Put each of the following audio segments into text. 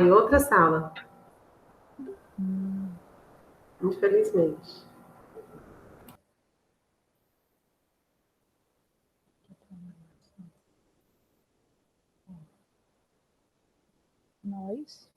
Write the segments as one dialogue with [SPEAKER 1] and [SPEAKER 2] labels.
[SPEAKER 1] em outra sala. Infelizmente.
[SPEAKER 2] Nós.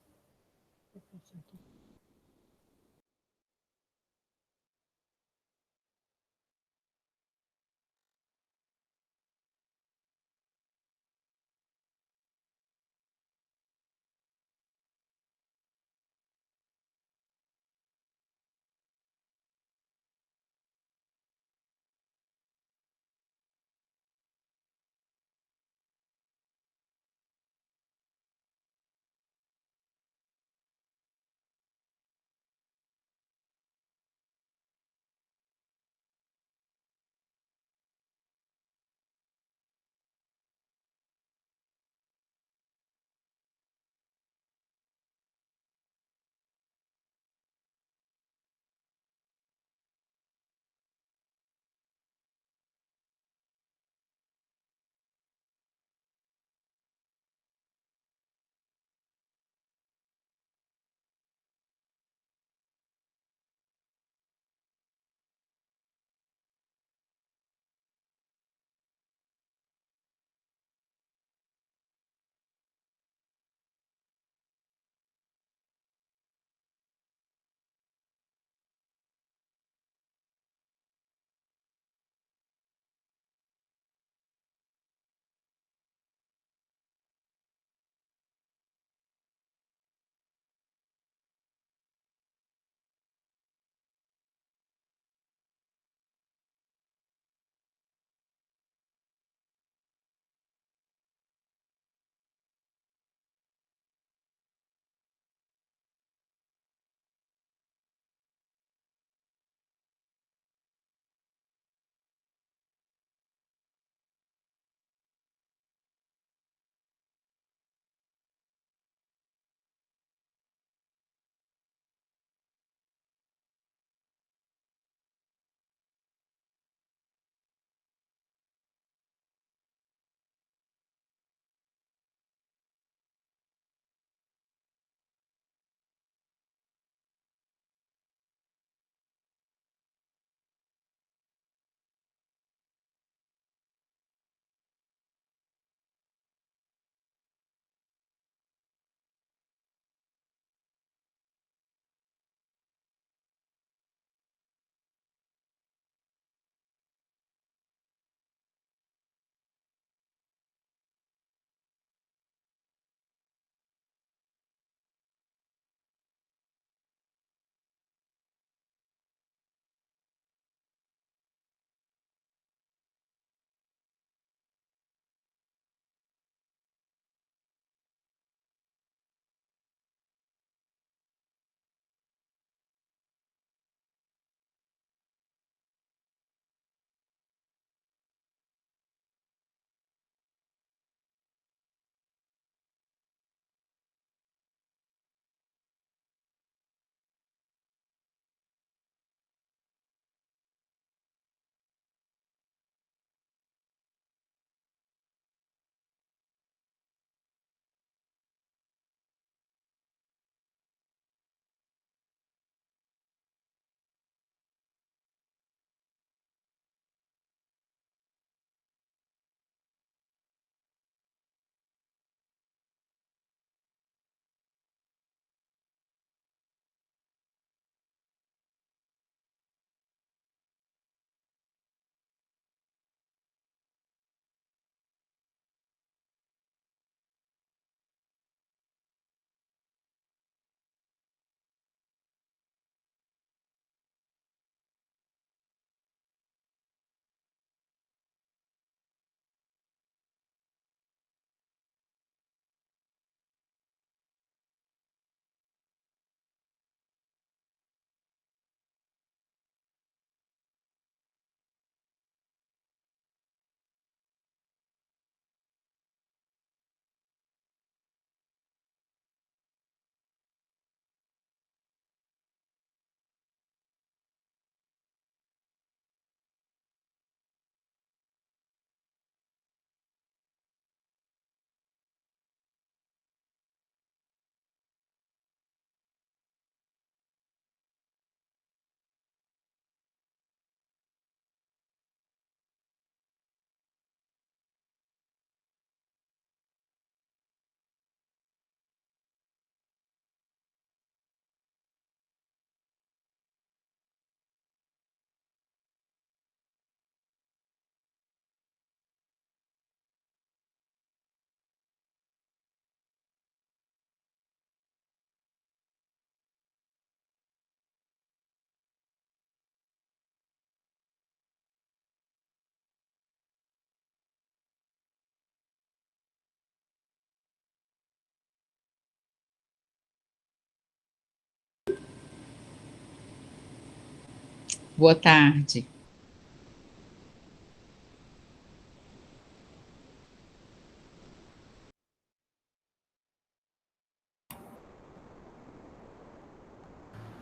[SPEAKER 2] Boa tarde.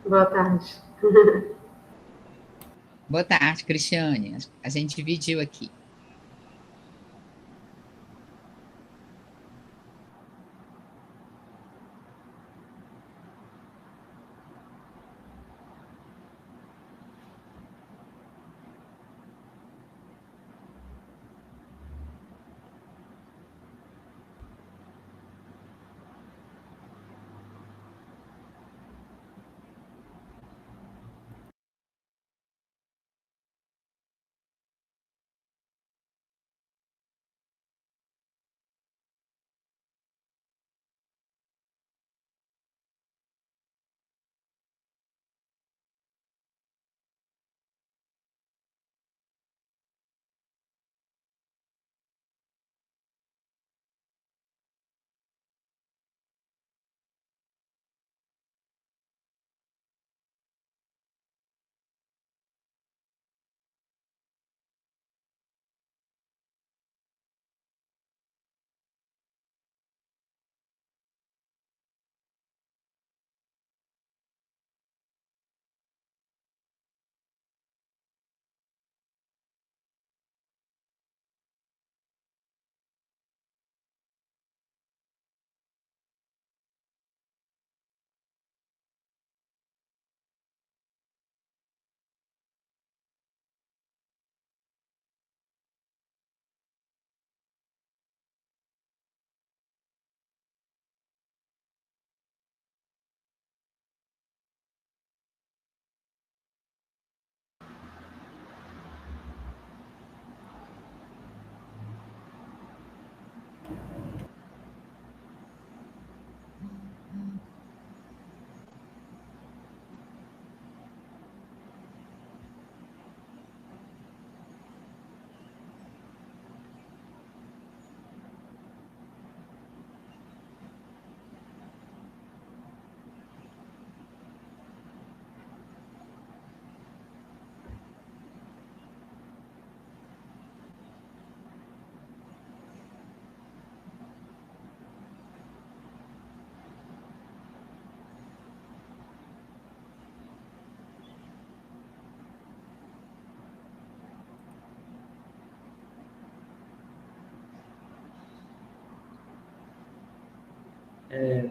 [SPEAKER 1] Boa tarde.
[SPEAKER 2] Boa tarde, Cristiane. A gente dividiu aqui.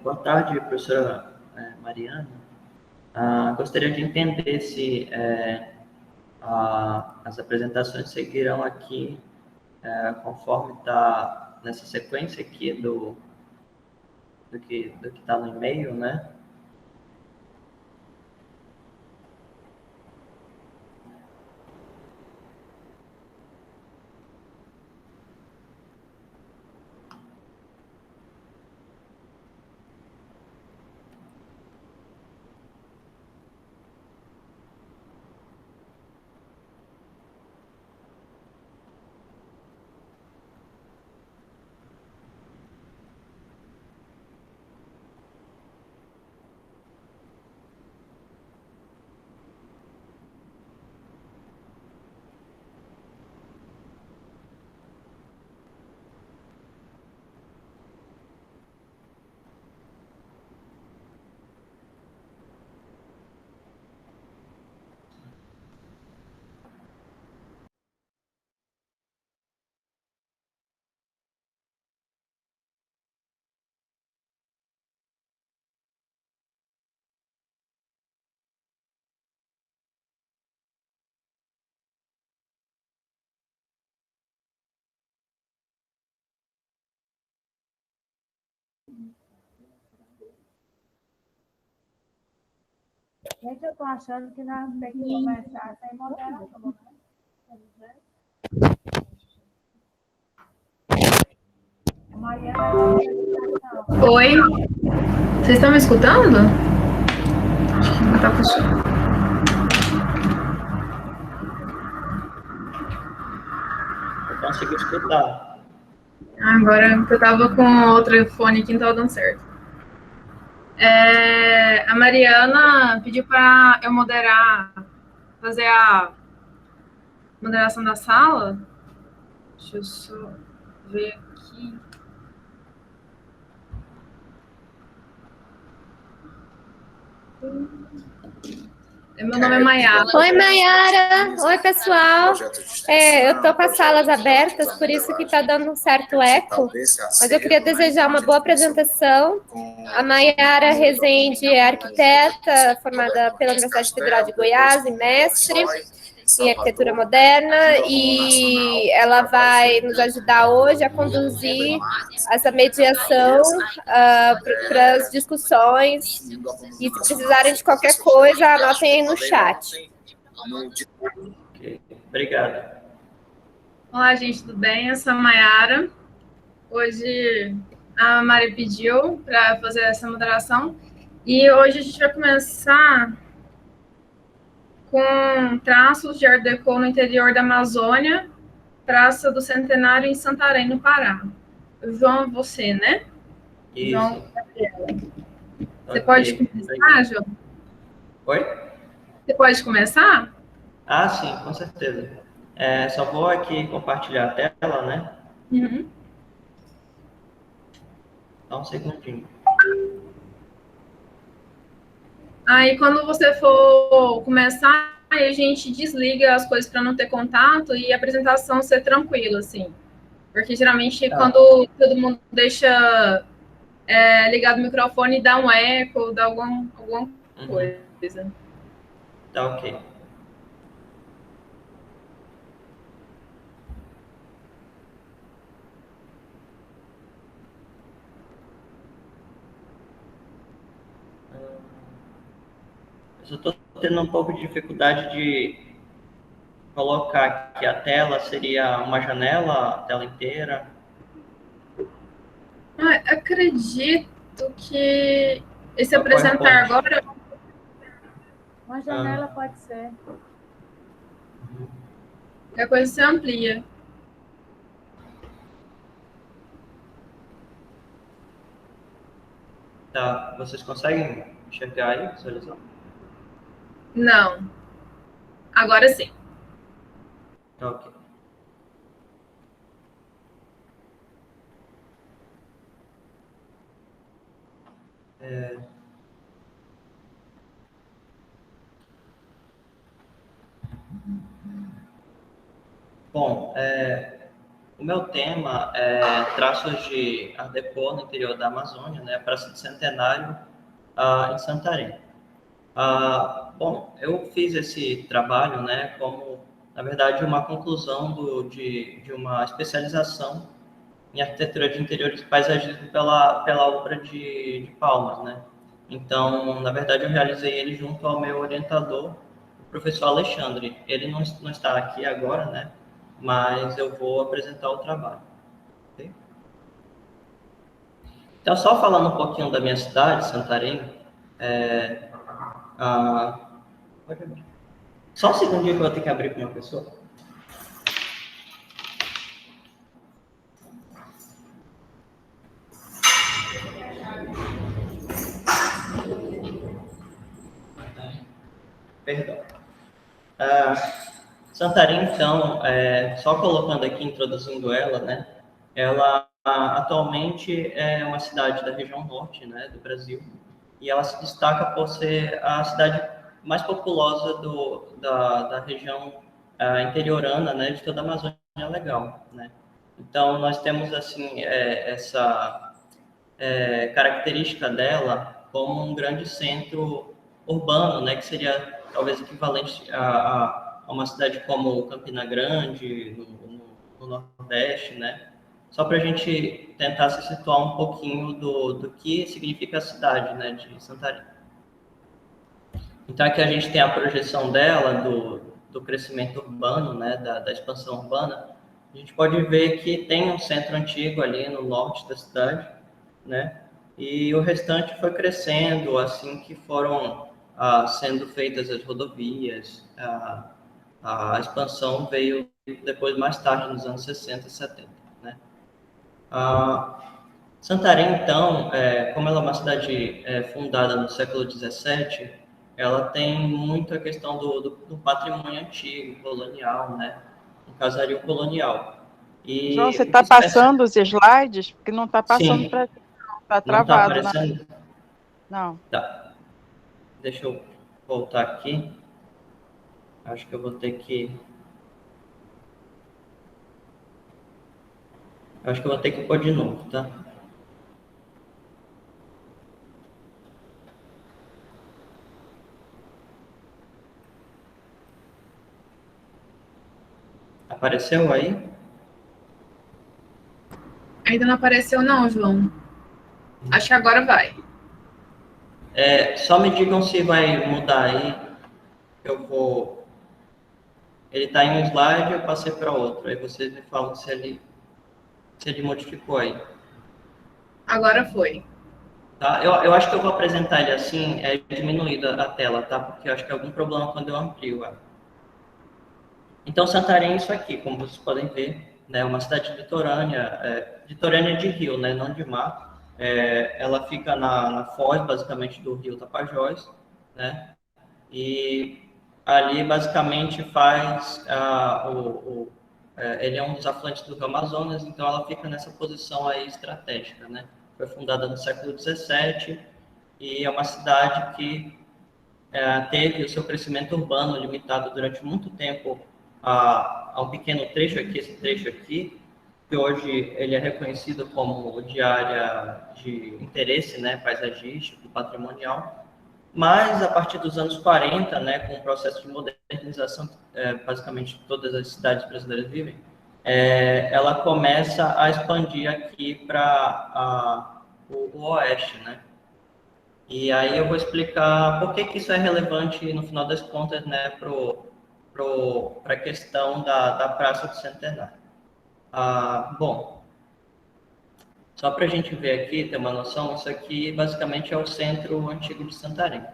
[SPEAKER 3] Boa tarde, professora Mariana. Gostaria de entender se as apresentações seguirão aqui conforme está nessa sequência aqui do que está no e-mail, né?
[SPEAKER 4] Gente, eu tô achando que nós temos que começar sem moderação, né? Mariana,
[SPEAKER 1] Oi, vocês estão me escutando? Acho que não tá funcionando.
[SPEAKER 3] Eu consigo escutar.
[SPEAKER 1] Agora eu tava com outro fone aqui, não tava dando certo. A Mariana pediu para eu moderar fazer a moderação da sala. Deixa eu só ver aqui. Meu nome é Maiara.
[SPEAKER 5] Oi, Maiara. Oi, pessoal. Eu estou com as salas abertas, por isso que está dando um certo eco. Mas eu queria desejar uma boa apresentação. A Maiara Rezende é arquiteta, formada pela Universidade Federal de Goiás, e mestre em arquitetura moderna, e ela vai nos ajudar hoje a conduzir essa mediação para as discussões, e se precisarem de qualquer coisa, anotem aí no chat.
[SPEAKER 3] Ok, obrigado.
[SPEAKER 1] Olá, gente, tudo bem? Eu sou a Maiara. Hoje a Mari pediu para fazer essa moderação, e hoje a gente vai começar com traços de Art Deco no interior da Amazônia, Praça do Centenário em Santarém, no Pará. João, você, né?
[SPEAKER 3] Isso.
[SPEAKER 1] João, você
[SPEAKER 3] Ok,
[SPEAKER 1] pode começar, João?
[SPEAKER 3] Oi?
[SPEAKER 1] Você pode começar?
[SPEAKER 3] Ah, sim, com certeza. Só vou aqui compartilhar a tela, né?
[SPEAKER 1] Uhum.
[SPEAKER 3] Só um segundinho.
[SPEAKER 1] Aí, quando você for começar, aí a gente desliga as coisas para não ter contato e a apresentação ser tranquila, assim. Porque, geralmente, quando todo mundo deixa ligado o microfone, dá um eco, dá alguma coisa.
[SPEAKER 3] Tá ok. Eu só estou tendo um pouco de dificuldade de colocar aqui a tela. Seria uma janela, a tela inteira?
[SPEAKER 1] Acredito que esse
[SPEAKER 3] É o
[SPEAKER 1] apresentar
[SPEAKER 3] PowerPoint.
[SPEAKER 1] agora...
[SPEAKER 4] Uma janela pode ser.
[SPEAKER 1] A coisa se amplia.
[SPEAKER 3] Tá, vocês conseguem enxergar aí, visualizar?
[SPEAKER 1] Não. Agora sim.
[SPEAKER 3] Tá ok. Bom, o meu tema é traços de Art Deco no interior da Amazônia, né, Praça do Centenário, em Santarém. Bom, eu fiz esse trabalho, né, como, na verdade, uma conclusão de uma especialização em arquitetura de interiores e paisagismo pela obra de Palmas, né. Então, na verdade, eu realizei ele junto ao meu orientador, o professor Alexandre. Ele não está aqui agora, né, mas eu vou apresentar o trabalho. Okay? Então, só falando um pouquinho da minha cidade, Santarém, só um segundinho que eu vou ter que abrir para uma pessoa. Perdão. Santarém, então, só colocando aqui, introduzindo ela, né? Ela atualmente é uma cidade da região norte, né, do Brasil, e ela se destaca por ser a cidade mais populosa da região interiorana, né, de toda a Amazônia Legal, né? Então, nós temos, assim, essa característica dela como um grande centro urbano, né, que seria talvez equivalente a uma cidade como Campina Grande, no Nordeste, né? Só para a gente tentar se situar um pouquinho do que significa a cidade, né, de Santarém. Então, aqui a gente tem a projeção dela, do crescimento urbano, né, da expansão urbana. A gente pode ver que tem um centro antigo ali no norte da cidade, né, e o restante foi crescendo assim que foram sendo feitas as rodovias. A expansão veio depois, mais tarde, nos anos 60 e 70, né. Santarém, então, como ela é uma cidade fundada no século XVII, ela tem muito a questão do patrimônio antigo, colonial, né? Um casario colonial. E
[SPEAKER 6] João, você está passando os slides? Porque não está passando para gente, não. Está travado.
[SPEAKER 3] Não está aparecendo?
[SPEAKER 6] Não.
[SPEAKER 3] Tá. Deixa eu voltar aqui. Acho que eu vou ter que... Acho que eu vou ter que pôr de novo, tá? Apareceu aí?
[SPEAKER 1] Ainda não apareceu não, João. Acho que agora vai.
[SPEAKER 3] Só me digam se vai mudar aí. Eu vou... Ele está em um slide, eu passei para outro. Aí vocês me falam se ele modificou aí.
[SPEAKER 1] Agora foi.
[SPEAKER 3] Tá? Eu acho que eu vou apresentar ele assim, diminuída a tela, tá? Porque eu acho que é algum problema quando eu amplio ela. Então, Santarém é isso aqui, como vocês podem ver, né? Uma cidade litorânea de rio, né? Não de mar. Ela fica na foz, basicamente, do rio Tapajós, né? E ali, basicamente, ele é um dos afluentes do rio Amazonas, então ela fica nessa posição aí estratégica, né? Foi fundada no século XVII e é uma cidade que teve o seu crescimento urbano limitado durante muito tempo a um pequeno trecho aqui, esse trecho aqui, que hoje ele é reconhecido como de área de interesse, né, paisagístico, patrimonial, mas a partir dos anos 40, né, com o processo de modernização, basicamente todas as cidades brasileiras vivem, ela começa a expandir aqui para o oeste, né? E aí eu vou explicar por que isso é relevante, no final das contas, né, para a questão da Praça do Centenário. Bom, só para a gente ver aqui, ter uma noção, isso aqui basicamente é o centro antigo de Santarém.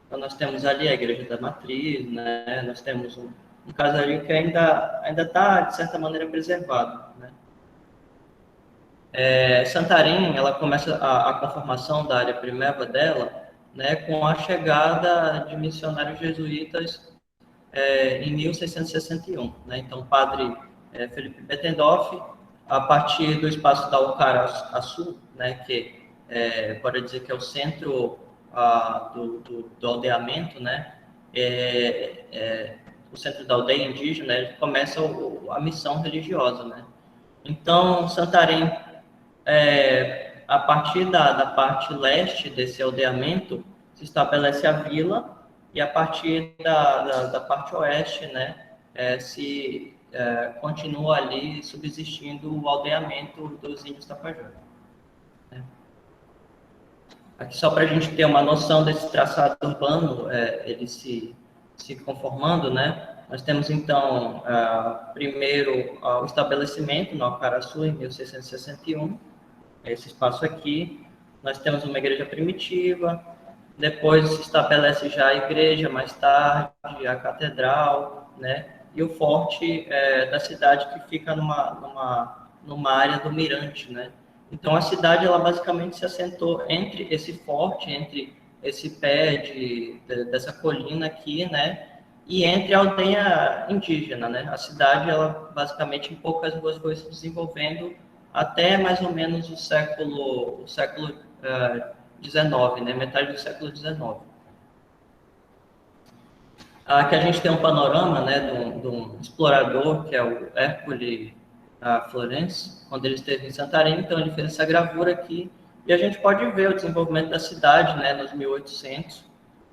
[SPEAKER 3] Então nós temos ali a Igreja da Matriz, né, nós temos um casario que ainda está, de certa maneira, preservado, né. Santarém, ela começa a conformação da área primeva dela, né, com a chegada de missionários jesuítas em 1661. Né? Então, o padre Felipe Bettendorf, a partir do espaço da Alcaraçu, né, que pode dizer que é o centro do aldeamento, né, o centro da aldeia indígena, ele começa a missão religiosa. Né? Então, Santarém, a partir da parte leste desse aldeamento, se estabelece a vila, e a partir da parte oeste, né, continua ali subsistindo o aldeamento dos índios Tapajós. Né? Aqui só para a gente ter uma noção desse traçado urbano, ele se conformando, né? Nós temos, então, primeiro o estabelecimento no Alcaraçu, em 1661, esse espaço aqui. Nós temos uma igreja primitiva, depois se estabelece já a igreja, mais tarde a catedral, né? E o forte da cidade, que fica numa área do mirante, né? Então a cidade, ela basicamente se assentou entre esse forte, entre esse pé dessa colina aqui, né? E entre a aldeia indígena, né? A cidade, ela basicamente em poucas ruas foi se desenvolvendo até mais ou menos o século XIX, né? Metade do século XIX. Aqui a gente tem um panorama, né, de um explorador, que é o Hércules Florence, quando ele esteve em Santarém. Então ele fez essa gravura aqui, e a gente pode ver o desenvolvimento da cidade, né, nos 1800.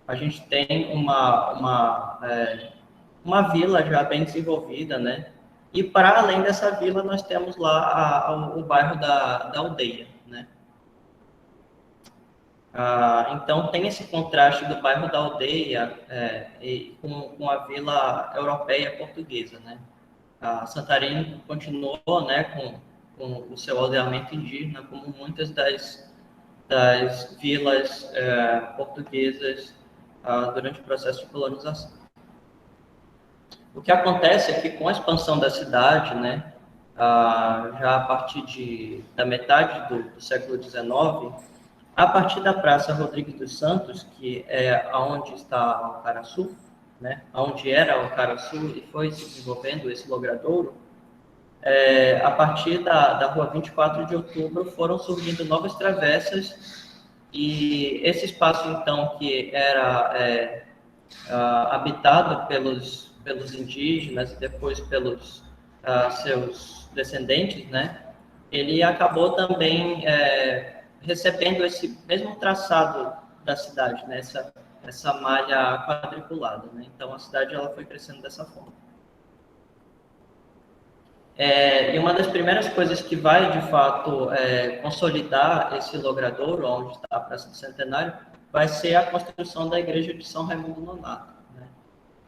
[SPEAKER 3] A gente tem uma vila já bem desenvolvida, né? E para além dessa vila, nós temos lá o bairro da Aldeia, né? Então, tem esse contraste do bairro da Aldeia com a vila europeia portuguesa, né? Santarém continuou, né, com o seu aldeamento indígena, como muitas das vilas portuguesas durante o processo de colonização. O que acontece é que, com a expansão da cidade, né, já a partir da metade do século XIX, A partir da Praça Rodrigues dos Santos, que é onde está o Alcaraçu, né, onde era o Alcaraçu e foi se desenvolvendo esse logradouro, a partir da Rua 24 de Outubro foram surgindo novas travessas e esse espaço, então, que era habitado pelos indígenas e depois pelos seus descendentes, né, ele acabou também recebendo esse mesmo traçado da cidade, né, essa malha quadriculada, né? Então a cidade ela foi crescendo dessa forma. E uma das primeiras coisas que vai, de fato, consolidar esse logradouro, onde está a Praça do Centenário, vai ser a construção da Igreja de São Raimundo Nonato, né?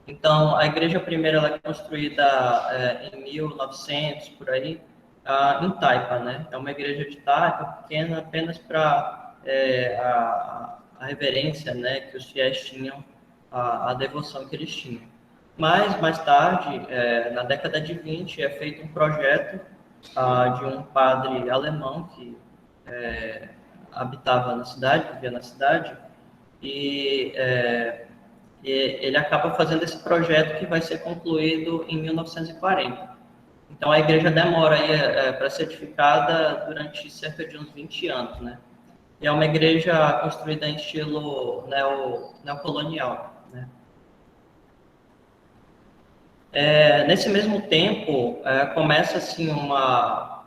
[SPEAKER 3] Então, a igreja primeira ela é construída em 1900, por aí, em taipa, né? É uma igreja de taipa pequena, apenas para a reverência, né, que os fiéis tinham, a devoção que eles tinham. Mas, mais tarde, na década de 20, é feito um projeto de um padre alemão que habitava na cidade, vivia na cidade, e ele acaba fazendo esse projeto que vai ser concluído em 1940. Então, a igreja demora para ser edificada durante cerca de uns 20 anos, né? E é uma igreja construída em estilo neocolonial, né? Nesse mesmo tempo, começa assim a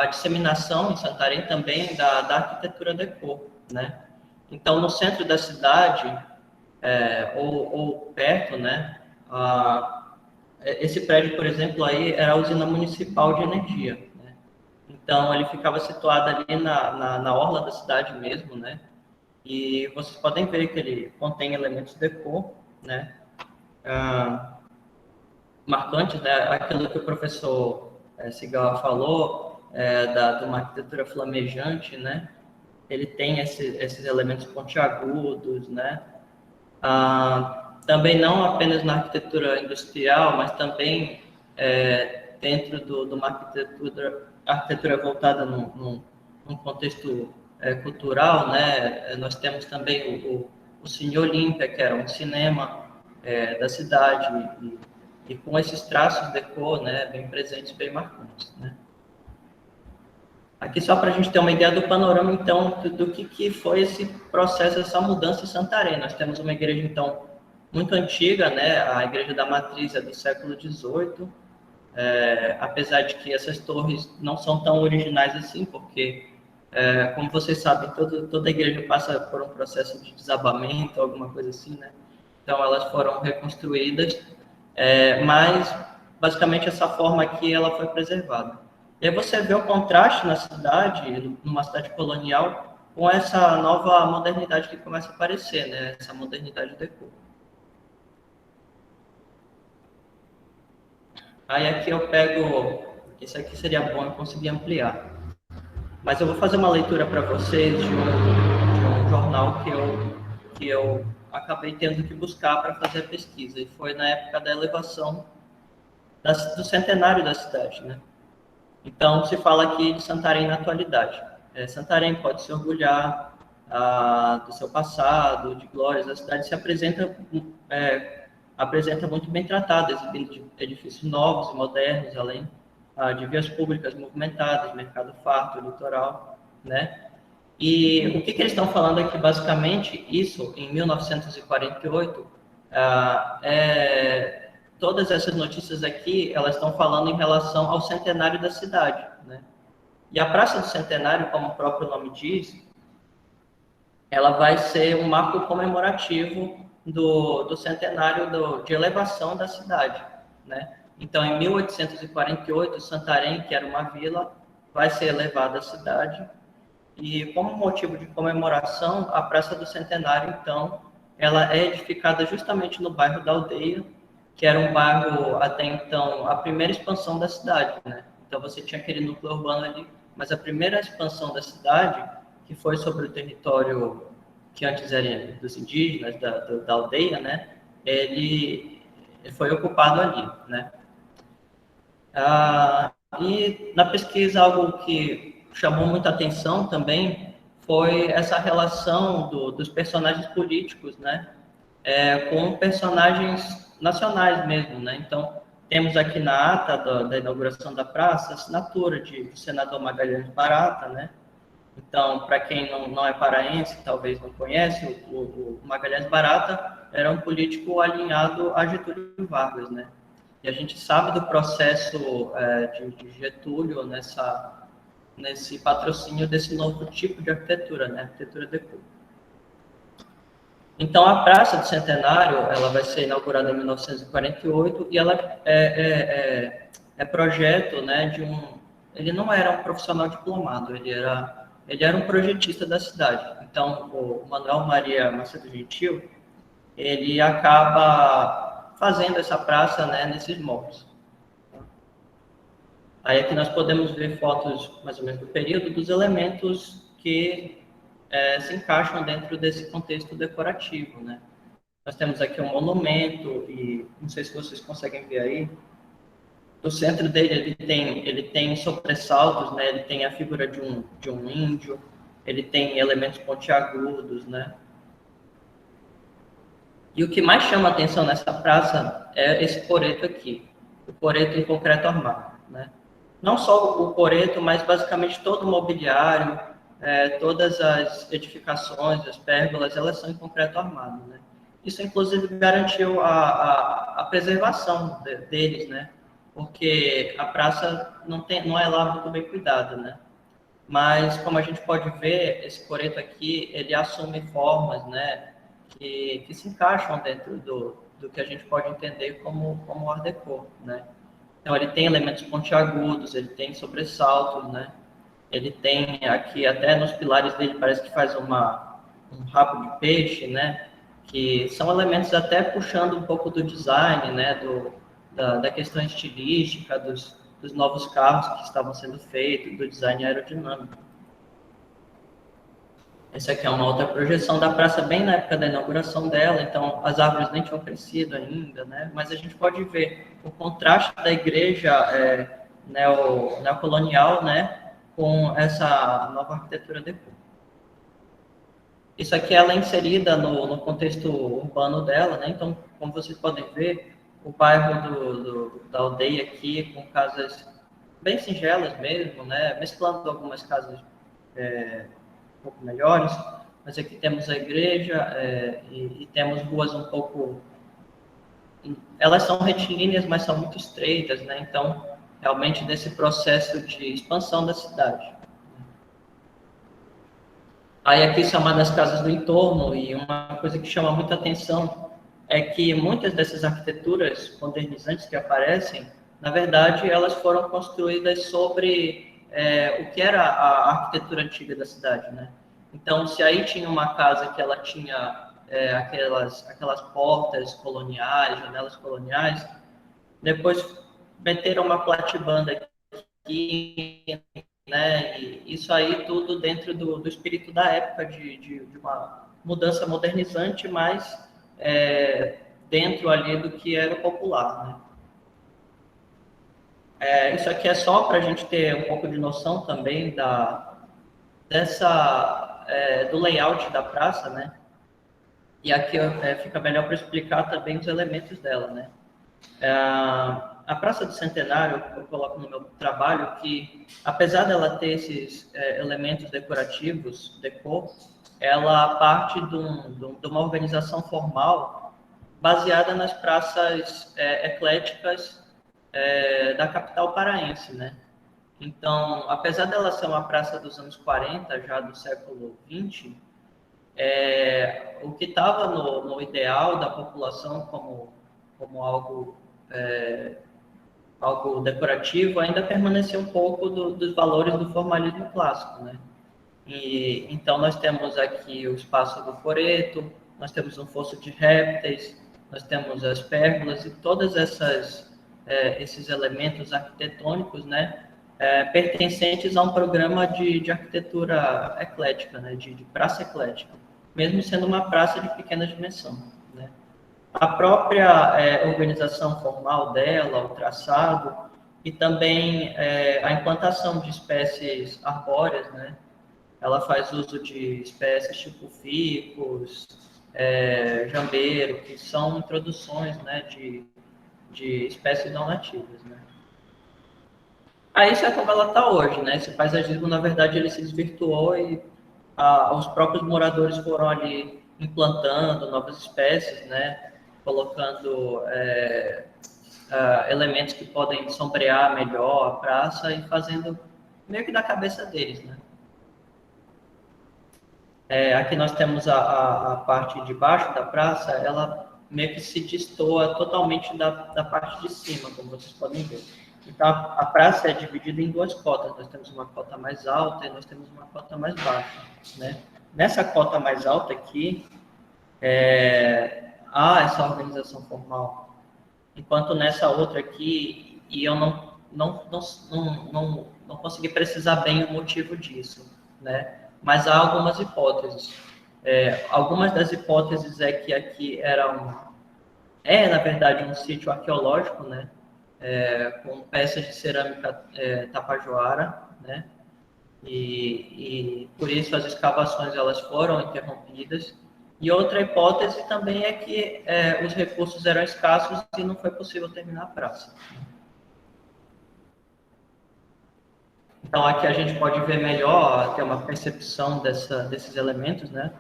[SPEAKER 3] disseminação em Santarém também da arquitetura deco, né? Então, no centro da cidade, ou perto, né, esse prédio, por exemplo, aí era a usina municipal de energia, né? Então, ele ficava situado ali na orla da cidade mesmo, né? E vocês podem ver que ele contém elementos deco, né? Marcantes, né? Aquilo que o professor Cigal falou, de uma arquitetura flamejante, né? Ele tem esses elementos pontiagudos, né? Também não apenas na arquitetura industrial, mas também dentro de uma arquitetura voltada num contexto cultural, né? Nós temos também o Cine Olímpia, que era um cinema da cidade, e com esses traços deco, né, bem presentes, bem marcantes, né? Aqui só para a gente ter uma ideia do panorama, então, do que foi esse processo, essa mudança em Santarém. Nós temos uma igreja, então, muito antiga, né? A Igreja da Matriz é do século XVIII, apesar de que essas torres não são tão originais assim, porque, como vocês sabem, toda igreja passa por um processo de desabamento, alguma coisa assim, né? Então, elas foram reconstruídas, mas, basicamente, essa forma aqui, ela foi preservada. E aí você vê o contraste na cidade, numa cidade colonial, com essa nova modernidade que começa a aparecer, né? Essa modernidade deco. Aí aqui eu pego, isso aqui seria bom eu conseguir ampliar. Mas eu vou fazer uma leitura para vocês de um jornal que eu acabei tendo que buscar para fazer a pesquisa. E foi na época da elevação do centenário da cidade, né? Então, se fala aqui de Santarém na atualidade. Santarém pode se orgulhar do seu passado, de glórias. A cidade se apresenta muito bem tratada, exibindo edifícios novos e modernos, além de vias públicas movimentadas, mercado farto, litoral, né? E o que eles estão falando aqui, basicamente, isso em 1948, todas essas notícias aqui, elas estão falando em relação ao centenário da cidade, né? E a Praça do Centenário, como o próprio nome diz, ela vai ser um marco comemorativo do centenário de elevação da cidade, né? Então, em 1848, Santarém, que era uma vila, vai ser elevada à cidade, e como motivo de comemoração, a Praça do Centenário, então, ela é edificada justamente no bairro da Aldeia, que era um bairro, até então, a primeira expansão da cidade, né? Então, você tinha aquele núcleo urbano ali, mas a primeira expansão da cidade, que foi sobre o território que antes era dos indígenas, da aldeia, né? Ele foi ocupado ali, né? E na pesquisa, algo que chamou muita atenção também foi essa relação dos personagens políticos, né, com personagens nacionais mesmo, né? Então, temos aqui na ata da inauguração da praça a assinatura do senador Magalhães Barata, né? Então, para quem não é paraense, talvez não conhece, o Magalhães Barata era um político alinhado a Getúlio Vargas, né? E a gente sabe do processo de Getúlio nesse patrocínio desse novo tipo de arquitetura, né? Arquitetura deco. Então, a Praça do Centenário, ela vai ser inaugurada em 1948 e ela é projeto, né, Ele não era um profissional diplomado, ele era um projetista da cidade. Então, o Manuel Maria Macedo Gentil, ele acaba fazendo essa praça, né, nesses moldes. Aí aqui nós podemos ver fotos, mais ou menos, do período, dos elementos que se encaixam dentro desse contexto decorativo, né? Nós temos aqui um monumento, e não sei se vocês conseguem ver aí, no centro dele ele tem sobressaltos, né? Ele tem a figura de um índio, ele tem elementos pontiagudos, né? E o que mais chama a atenção nessa praça é esse coreto aqui, o coreto em concreto armado, né? Não só o coreto, mas basicamente todo o mobiliário, todas as edificações, as pérgolas, elas são em concreto armado, né? Isso, inclusive, garantiu a preservação deles, né? Porque a praça não é lá muito bem cuidada, né? Mas, como a gente pode ver, esse coreto aqui, ele assume formas, né? Que se encaixam dentro do que a gente pode entender como Art Deco, né? Então, ele tem elementos pontiagudos, ele tem sobressaltos, né? Ele tem aqui, até nos pilares dele, parece que faz um rabo de peixe, né? Que são elementos até puxando um pouco do design, né? Da questão estilística, dos novos carros que estavam sendo feitos, do design aerodinâmico. Essa aqui é uma outra projeção da praça, bem na época da inauguração dela, então as árvores nem tinham crescido ainda, né? Mas a gente pode ver o contraste da igreja neocolonial, né? Com essa nova arquitetura deco. Isso aqui ela é inserida no contexto urbano dela, né? Então, como vocês podem ver, o bairro da aldeia aqui, com casas bem singelas mesmo, né? Mesclando algumas casas um pouco melhores, mas aqui temos a igreja e temos ruas um pouco... Elas são retilíneas, mas são muito estreitas, né? Então, realmente, desse processo de expansão da cidade. Aí aqui são uma das casas do entorno, e uma coisa que chama muita atenção é que muitas dessas arquiteturas modernizantes que aparecem, na verdade, elas foram construídas sobre o que era a arquitetura antiga da cidade, né? Então, se aí tinha uma casa que ela tinha aquelas portas coloniais, janelas coloniais, depois meteram uma platibanda aqui, né? E isso aí tudo dentro do espírito da época de uma mudança modernizante, mas dentro ali do que era popular, né? Isso aqui é só para a gente ter um pouco de noção também do layout da praça, né? E aqui fica melhor para explicar também os elementos dela, né? A Praça do Centenário, eu coloco no meu trabalho que, apesar dela ter esses elementos decorativos, ela parte de uma organização formal baseada nas praças ecléticas da capital paraense, né? Então, apesar dela ser uma praça dos anos 40, já do século 20, o que estava no ideal da população como algo decorativo ainda permaneceu um pouco dos valores do formalismo clássico, né? E então nós temos aqui o espaço do coreto, nós temos um fosso de répteis, nós temos as pérgolas e todas esses elementos arquitetônicos, né? Pertencentes a um programa de arquitetura eclética, né? De praça eclética, mesmo sendo uma praça de pequena dimensão, né? A própria organização formal dela, o traçado, e também a implantação de espécies arbóreas, né? ela faz uso de espécies tipo ficus, jambeiro, que são introduções, né, de espécies não nativas, né. Aí isso é como ela está hoje, né? Esse paisagismo, na verdade, ele se desvirtuou e os próprios moradores foram ali implantando novas espécies, né? Colocando elementos que podem sombrear melhor a praça e fazendo meio que da cabeça deles, né? Aqui nós temos a parte de baixo da praça, ela meio que se destoa totalmente da parte de cima, como vocês podem ver. Então, a praça é dividida em duas cotas. Nós temos uma cota mais alta e nós temos uma cota mais baixa, né? Nessa cota mais alta aqui, há essa organização formal. Enquanto nessa outra aqui, e eu não consegui precisar bem o motivo disso, né? Mas há algumas hipóteses. Algumas das hipóteses é que aqui na verdade, um sítio arqueológico, né? Com peças de cerâmica tapajoara, né? E por isso as escavações elas foram interrompidas. E outra hipótese também é que os recursos eram escassos e não foi possível terminar a praça. Então aqui a gente pode ver melhor, ter uma percepção desses elementos, né?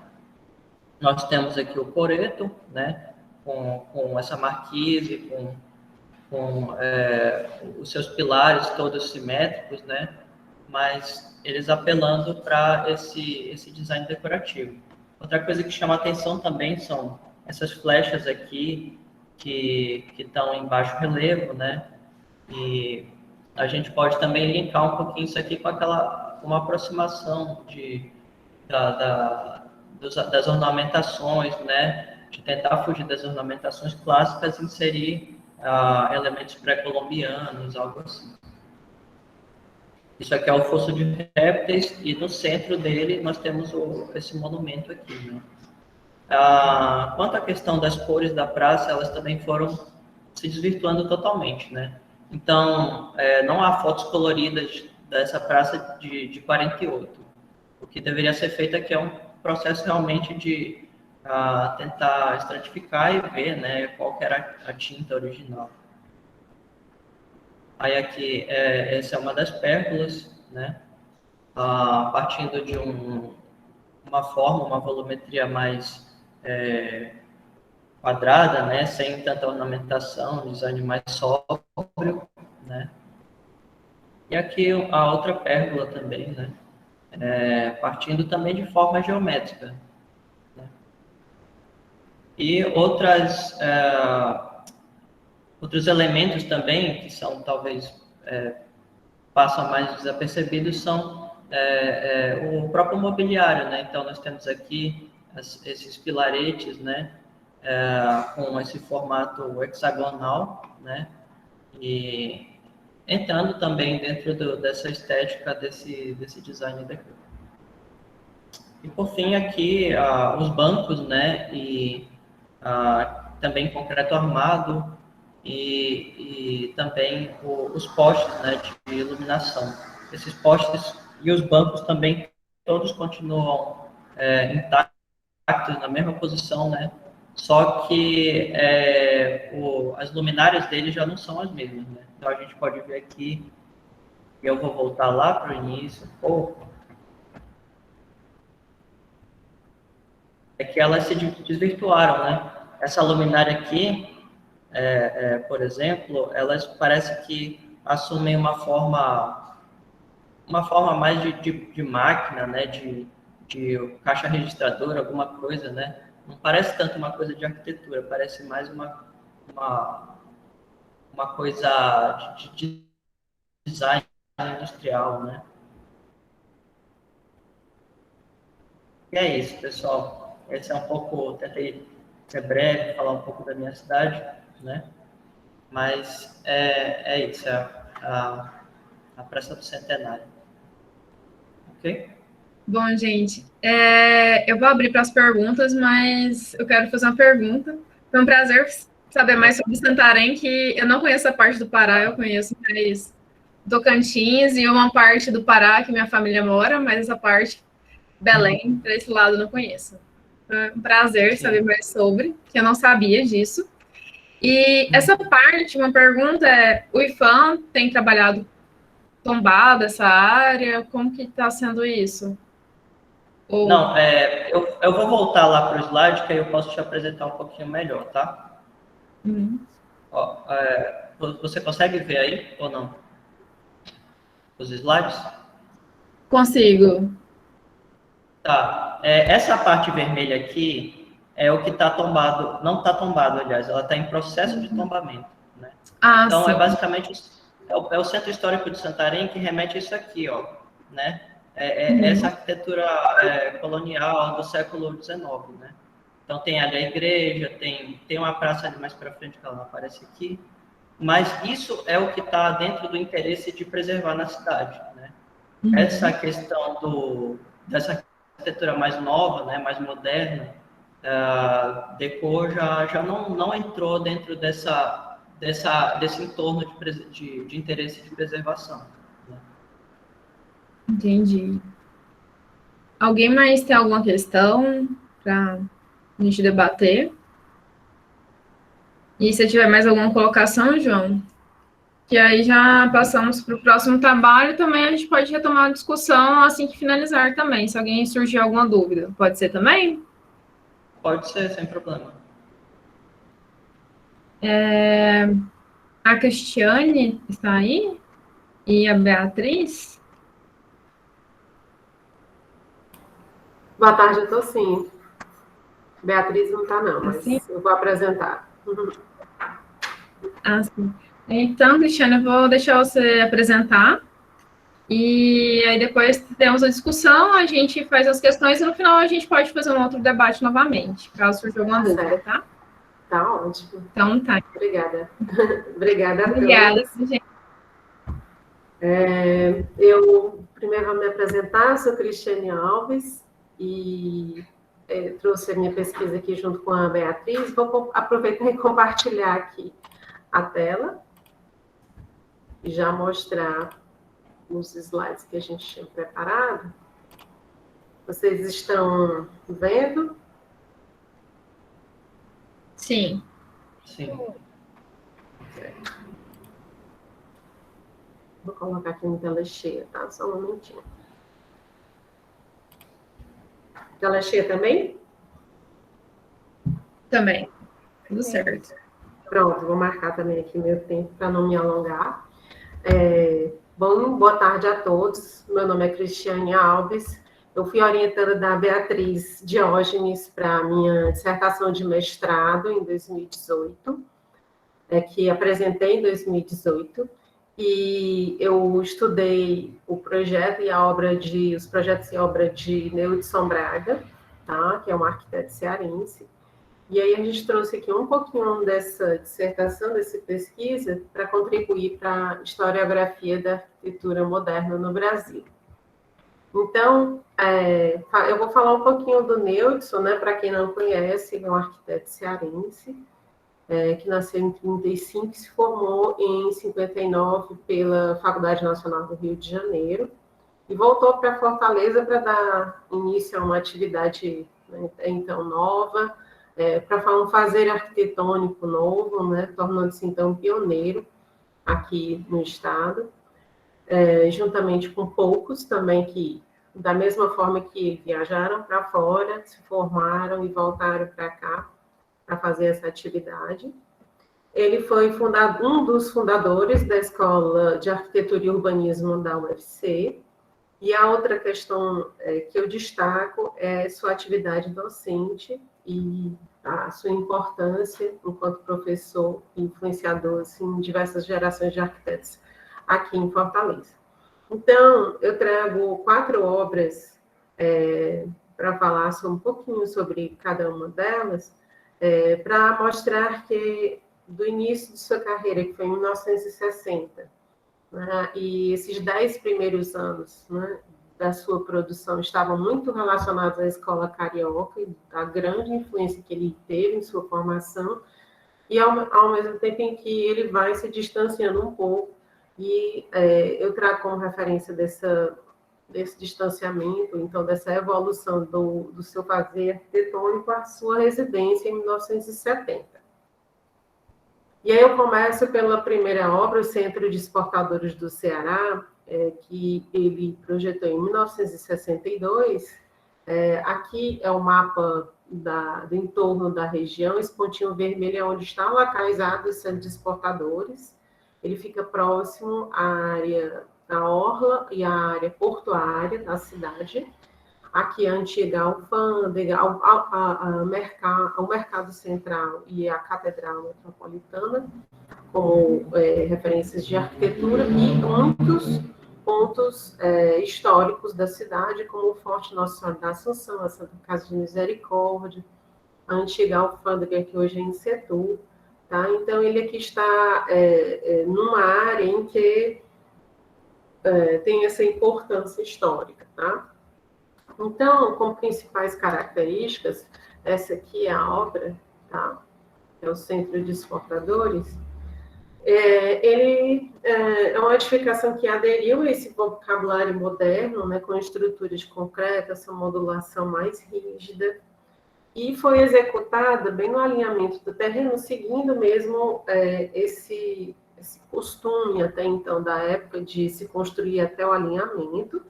[SPEAKER 3] Nós temos aqui o coreto, né? Com essa marquise, com os seus pilares todos simétricos, né? Mas eles apelando para esse design decorativo. Outra coisa que chama atenção também são essas flechas aqui que estão em baixo relevo, né? E a gente pode também linkar um pouquinho isso aqui com uma aproximação das ornamentações, né? De tentar fugir das ornamentações clássicas e inserir elementos pré-colombianos, algo assim. Isso aqui é o fosso de répteis e no centro dele nós temos esse monumento aqui, né? Quanto à questão das cores da praça, elas também foram se desvirtuando totalmente, né? Então, não há fotos coloridas dessa praça de 48. O que deveria ser feito aqui é um processo realmente de tentar estratificar e ver, né, qual que era a tinta original. Aí aqui, essa é uma das pérgolas, né? Partindo de uma forma, uma volumetria mais quadrada, né? Sem tanta ornamentação, design mais sóbrio, né? E aqui a outra pérgola também, né? Partindo também de forma geométrica, né? E outros elementos também, que são talvez passam mais desapercebidos, são o próprio mobiliário, né? Então, nós temos aqui esses pilaretes, né? Com esse formato hexagonal, né? E entrando também dentro dessa estética desse design daqui. E, por fim, aqui, os bancos, né? E também concreto armado, e também os postes, né, de iluminação. Esses postes e os bancos também, todos continuam intactos, na mesma posição, né? Só que as luminárias deles já não são as mesmas, né? Então, a gente pode ver aqui, eu vou voltar lá para o início um pouco, que elas se desvirtuaram, né? Essa luminária aqui, por exemplo, elas parecem que assumem uma forma mais de máquina, né? De caixa registradora, alguma coisa, né? Não parece tanto uma coisa de arquitetura, parece mais uma coisa de design industrial, né? E é isso, pessoal. Esse é um pouco, tentei ser breve, falar um pouco da minha cidade, né? Mas é isso, a Praça do Centenário. Ok?
[SPEAKER 1] Bom, gente, eu vou abrir para as perguntas, mas eu quero fazer uma pergunta. Foi um prazer saber mais sobre Santarém, que eu não conheço a parte do Pará, eu conheço mais Tocantins e uma parte do Pará que minha família mora, mas essa parte Belém, para esse lado eu não conheço. É um prazer saber mais sobre, que eu não sabia disso. E essa parte, uma pergunta é, o IFAM tem trabalhado tombado essa área? Como que está sendo isso? Ou...
[SPEAKER 3] Não, eu vou voltar lá para o slide, que aí eu posso te apresentar um pouquinho melhor, tá? Ó, você consegue ver aí ou não? Os slides?
[SPEAKER 1] Consigo.
[SPEAKER 3] Tá. Essa parte vermelha aqui é o que está tombado, não está tombado, aliás, ela está em processo de tombamento, né? Então,
[SPEAKER 1] sim.
[SPEAKER 3] basicamente, o Centro Histórico de Santarém que remete a isso aqui, ó, né? Essa arquitetura colonial do século XIX, né? Então, tem ali a igreja, tem uma praça ali mais para frente, que ela não aparece aqui, mas isso é o que está dentro do interesse de preservar na cidade, né? Essa questão dessa arquitetura mais nova, né, mais moderna, Decor já não entrou dentro desse entorno de interesse de preservação. Né?
[SPEAKER 1] Entendi. Alguém mais tem alguma questão para a gente debater? E se tiver mais alguma colocação, João? Que aí já passamos para o próximo trabalho, também a gente pode retomar a discussão assim que finalizar também, se alguém surgir alguma dúvida. Pode ser também?
[SPEAKER 3] Pode ser, sem problema.
[SPEAKER 1] A Cristiane está aí? E a Beatriz?
[SPEAKER 7] Boa tarde, eu estou sim. Beatriz não está não, mas
[SPEAKER 1] Sim?
[SPEAKER 7] eu vou apresentar.
[SPEAKER 1] Sim. Então, Cristiane, eu vou deixar você apresentar. E aí depois temos a discussão, a gente faz as questões e no final a gente pode fazer um outro debate novamente, caso surja alguma dúvida, tá?
[SPEAKER 7] Tá ótimo.
[SPEAKER 1] Então tá.
[SPEAKER 7] Obrigada. Obrigada a todos.
[SPEAKER 1] Obrigada, gente.
[SPEAKER 7] Eu primeiro vou me apresentar, sou Cristiane Alves e trouxe a minha pesquisa aqui junto com a Beatriz. Vou aproveitar e compartilhar aqui a tela e já mostrar os slides que a gente tinha preparado. Vocês estão vendo?
[SPEAKER 1] Sim.
[SPEAKER 3] Sim.
[SPEAKER 7] Vou colocar aqui em tela cheia, tá? Só um momentinho. Tela cheia também?
[SPEAKER 1] Também. Tudo certo.
[SPEAKER 7] Pronto, vou marcar também aqui meu tempo para não me alongar. Boa tarde a todos. Meu nome é Cristiane Alves. Eu fui orientada da Beatriz Diógenes para a minha dissertação de mestrado em 2018, que apresentei em 2018. E eu estudei o projeto e os projetos e obra de Neudson Braga, tá? Que é um arquiteto cearense. E aí a gente trouxe aqui um pouquinho dessa dissertação, dessa pesquisa, para contribuir para a historiografia da arquitetura moderna no Brasil. Então, eu vou falar um pouquinho do Neudson, né? Para quem não conhece, ele é um arquiteto cearense, que nasceu em 1935 e se formou em 1959 pela Faculdade Nacional do Rio de Janeiro e voltou para Fortaleza para dar início a uma atividade, né, então nova, para um fazer arquitetônico novo, né, tornando-se então pioneiro aqui no estado, juntamente com poucos também que, da mesma forma que viajaram para fora, se formaram e voltaram para cá para fazer essa atividade. Ele foi um dos fundadores da Escola de Arquitetura e Urbanismo da UFC, e a outra questão que eu destaco é sua atividade docente e a sua importância enquanto professor e influenciador assim, em diversas gerações de arquitetos aqui em Fortaleza. Então, eu trago 4 obras para falar um pouquinho sobre cada uma delas, para mostrar que do início de sua carreira, que foi em 1960, né, e esses 10 primeiros anos, né, da sua produção estavam muito relacionados à escola carioca e à grande influência que ele teve em sua formação, e ao mesmo tempo em que ele vai se distanciando um pouco, e eu trago como referência desse distanciamento, então, dessa evolução do seu fazer arquitetônico à sua residência em 1970. E aí eu começo pela primeira obra, o Centro de Exportadores do Ceará, que ele projetou em 1962. Aqui é o mapa do entorno da região, esse pontinho vermelho é onde está localizado o Centro de Exportadores. Ele fica próximo à área da orla e à área portuária da cidade. Aqui a antiga alfândega, o mercado central e a catedral metropolitana, como referências de arquitetura, e muitos pontos históricos da cidade, como o Forte Nossa Senhora da Assunção, a Santa Casa de Misericórdia, a antiga alfândega, que hoje é em Setur. Tá? Então, ele aqui está numa área em que tem essa importância histórica. Tá? Então, como principais características, essa aqui é a obra, tá? É o Centro de Exportadores. Ele é uma edificação que aderiu a esse vocabulário moderno, né, com estrutura de concreto, essa modulação mais rígida, e foi executada bem no alinhamento do terreno, seguindo mesmo esse costume até então da época de se construir até o alinhamento,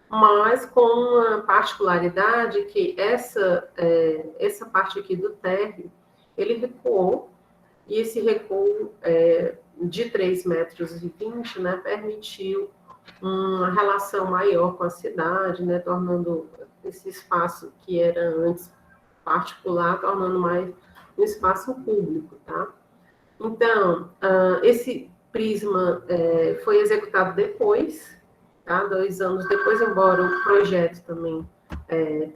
[SPEAKER 7] mas com uma particularidade que essa parte aqui do térreo, ele recuou, e esse recuo de 3,20 metros, né, permitiu uma relação maior com a cidade, né, tornando esse espaço que era antes particular, tornando mais um espaço público, tá? Então, esse prisma foi executado depois, tá? 2 anos depois, embora o projeto também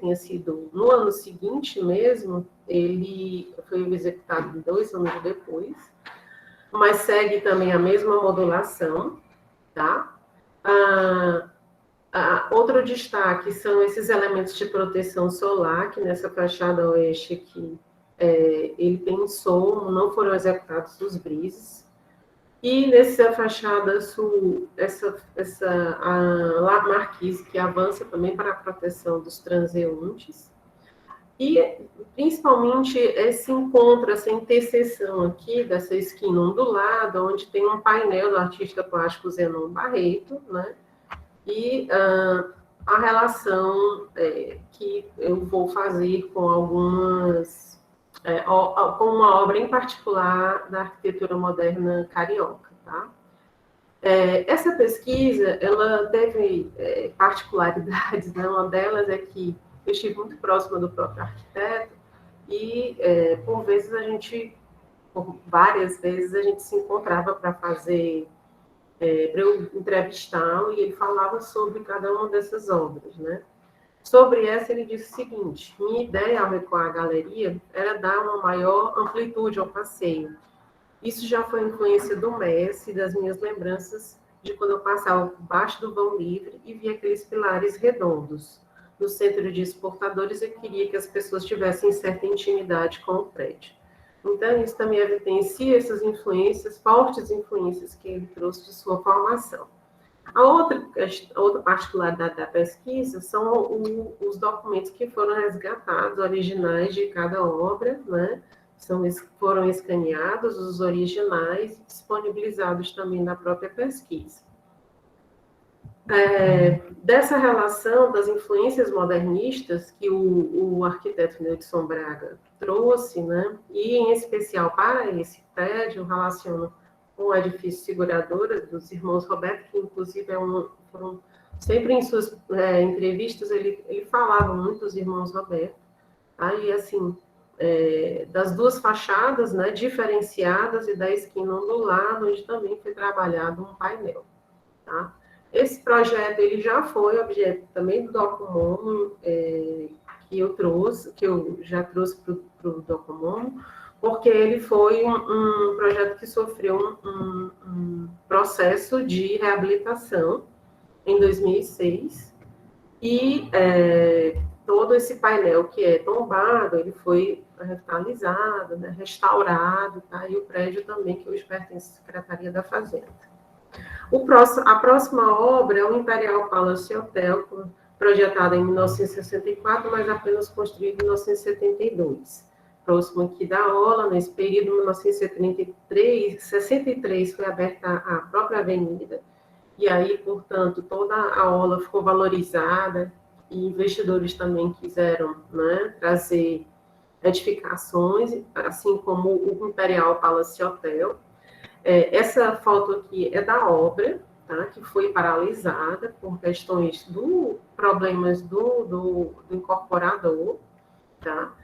[SPEAKER 7] tenha sido no ano seguinte mesmo, ele foi executado 2 anos depois, mas segue também a mesma modulação, tá? Outro destaque são esses elementos de proteção solar, que nessa fachada oeste aqui, ele tem insomo, não foram executados os brises. E nessa fachada sul, a marquise, que avança também para a proteção dos transeuntes. E, principalmente, esse encontro, essa interseção aqui, dessa esquina ondulada, onde tem um painel do artista plástico Zenon Barreto, né? E a relação que eu vou fazer com algumas... com uma obra em particular da arquitetura moderna carioca, tá? Essa pesquisa, ela teve particularidades, né? Uma delas é que eu estive muito próxima do próprio arquiteto e, por várias vezes, a gente se encontrava para fazer, para eu entrevistá-lo, e ele falava sobre cada uma dessas obras, né? Sobre essa, ele disse o seguinte: minha ideia ao recuar a galeria era dar uma maior amplitude ao passeio. Isso já foi influência do Messi e das minhas lembranças de quando eu passava embaixo do vão livre e via aqueles pilares redondos. No Centro de Exportadores, eu queria que as pessoas tivessem certa intimidade com o prédio. Então, isso também evidencia essas influências, fortes influências que ele trouxe de sua formação. A outra particularidade da pesquisa são os documentos que foram resgatados, originais de cada obra, né? Foram escaneados, os originais, e disponibilizados também na própria pesquisa. Dessa relação das influências modernistas que o arquiteto Neudson Braga trouxe, né? E em especial para esse prédio, relaciona com o edifício seguradora dos irmãos Roberto, que inclusive foram sempre em suas entrevistas, ele falava muito dos irmãos Roberto, tá? E assim, das duas fachadas, né, diferenciadas, e da esquina ondulada, onde também foi trabalhado um painel, tá? Esse projeto ele já foi objeto também do Documomo, que eu já trouxe para o Documomo, porque ele foi um projeto que sofreu um processo de reabilitação em 2006, e todo esse painel que é tombado, ele foi revitalizado, né, restaurado, tá? E o prédio também, que hoje pertence à Secretaria da Fazenda. A próxima obra é o Imperial Palace Hotel, projetada em 1964, mas apenas construído em 1972. Próximo aqui da Ola, nesse período, em 1963, foi aberta a própria avenida, e aí, portanto, toda a Ola ficou valorizada, e investidores também quiseram, né, trazer edificações, assim como o Imperial Palace Hotel. Essa foto aqui é da obra, tá, que foi paralisada por questões problemas do incorporador, tá,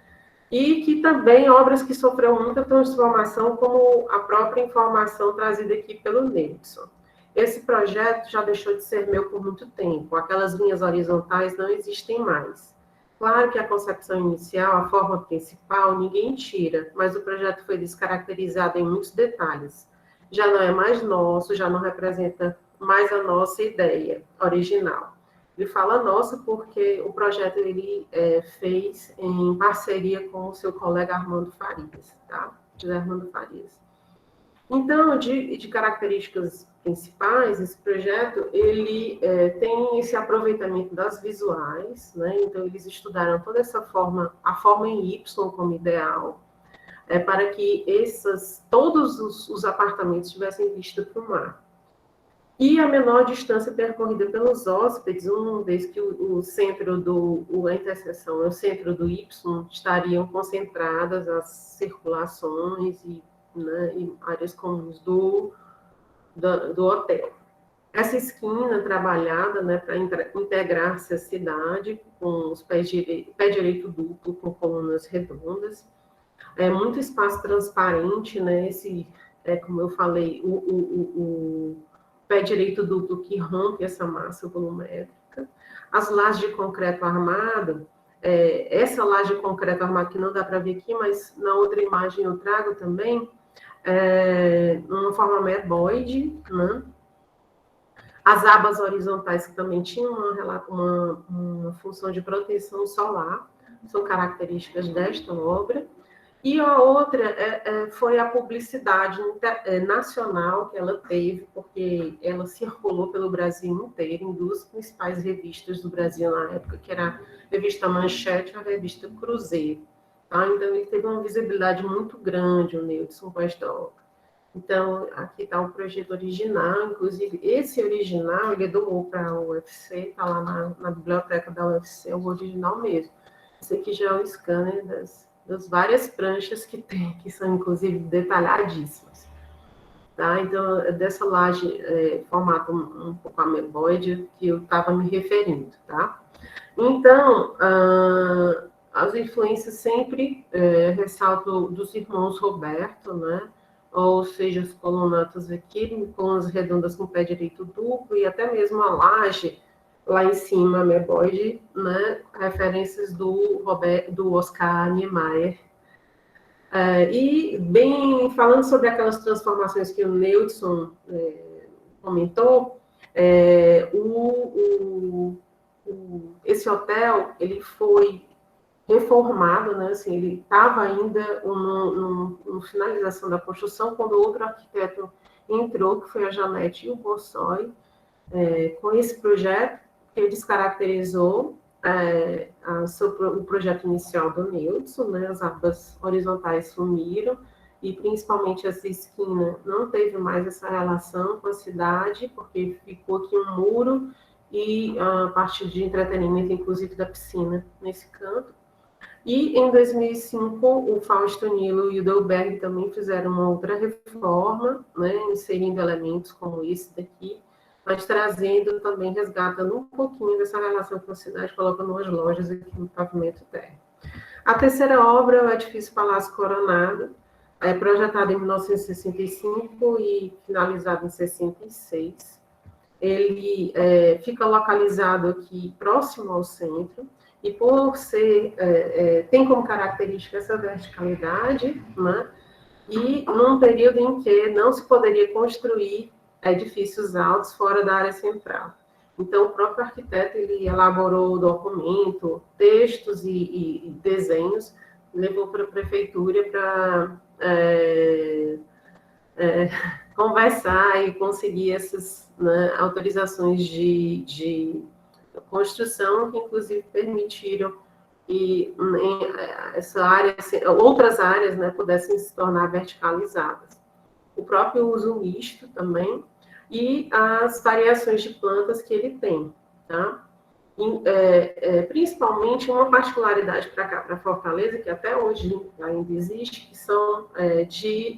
[SPEAKER 7] e que também obras que sofreram muita transformação, como a própria informação trazida aqui pelo Nelson. Esse projeto já deixou de ser meu por muito tempo, aquelas linhas horizontais não existem mais. Claro que a concepção inicial, a forma principal, ninguém tira, mas o projeto foi descaracterizado em muitos detalhes. Já não é mais nosso, já não representa mais a nossa ideia original. Ele fala nossa porque o projeto ele fez em parceria com o seu colega Armando Farias, tá? José Armando Farias. Então, de características principais, esse projeto ele tem esse aproveitamento das visuais, né? Então eles estudaram toda essa forma, a forma em Y como ideal, para que todos os apartamentos tivessem vista para o mar. E a menor distância percorrida pelos hóspedes, uma vez que a interseção é o centro do Y, estariam concentradas as circulações e áreas comuns do hotel. Essa esquina trabalhada, né, para integrar-se à cidade, com os pé direito duplo, com colunas redondas, muito espaço transparente, né, como eu falei, o pé direito duplo que rompe essa massa volumétrica, as lajes de concreto armado, essa laje de concreto armado que não dá para ver aqui, mas na outra imagem eu trago também, uma forma meboide, né? As abas horizontais que também tinham uma função de proteção solar, são características desta obra. E a outra foi a publicidade nacional que ela teve, porque ela circulou pelo Brasil inteiro, em duas principais revistas do Brasil na época, que era a revista Manchete e a revista Cruzeiro. Tá? Então, ele teve uma visibilidade muito grande, o Nelson Pós-Doc. Então, aqui está o projeto original, inclusive esse original, ele doou para a UFC, está lá na biblioteca da UFC, é o original mesmo. Esse aqui já é o scanner das várias pranchas que tem, que são, inclusive, detalhadíssimas. Tá? Então, dessa laje, formato um pouco ameboide, que eu estava me referindo. Tá? Então, as influências sempre ressalto dos irmãos Roberto, né? Ou seja, as colunatas aqui, colunas redondas com pé direito duplo, e até mesmo a laje, lá em cima, ameboide, né? Referências do Oscar Niemeyer. E, bem, falando sobre aquelas transformações que o Nelson comentou, esse hotel, ele foi reformado, né? Assim, ele estava ainda no finalização da construção, quando outro arquiteto entrou, que foi a Janete e o Bossoi, com esse projeto, que ele descaracterizou o projeto inicial do Nelson, né? As abas horizontais sumiram, e principalmente essa esquina não teve mais essa relação com a cidade, porque ficou aqui um muro e a parte de entretenimento, inclusive da piscina, nesse canto. E em 2005, o Fausto Nilo e o Delberg também fizeram uma outra reforma, né, inserindo elementos como esse daqui, mas trazendo também, resgatando um pouquinho dessa relação com a cidade, colocando umas lojas aqui no pavimento terra. A terceira obra é o Edifício Palácio Coronado, projetado em 1965 e finalizado em 66. Ele fica localizado aqui próximo ao centro, e por ser, tem como característica essa verticalidade, né? E num período em que não se poderia construir edifícios altos fora da área central. Então, o próprio arquiteto ele elaborou o documento, textos e desenhos, levou para a prefeitura para conversar e conseguir essas, né, autorizações de construção, que inclusive permitiram que essa área, outras áreas, né, pudessem se tornar verticalizadas. O próprio uso misto também, e as variações de plantas que ele tem, tá? Principalmente uma particularidade para cá, para Fortaleza, que até hoje ainda existe, que são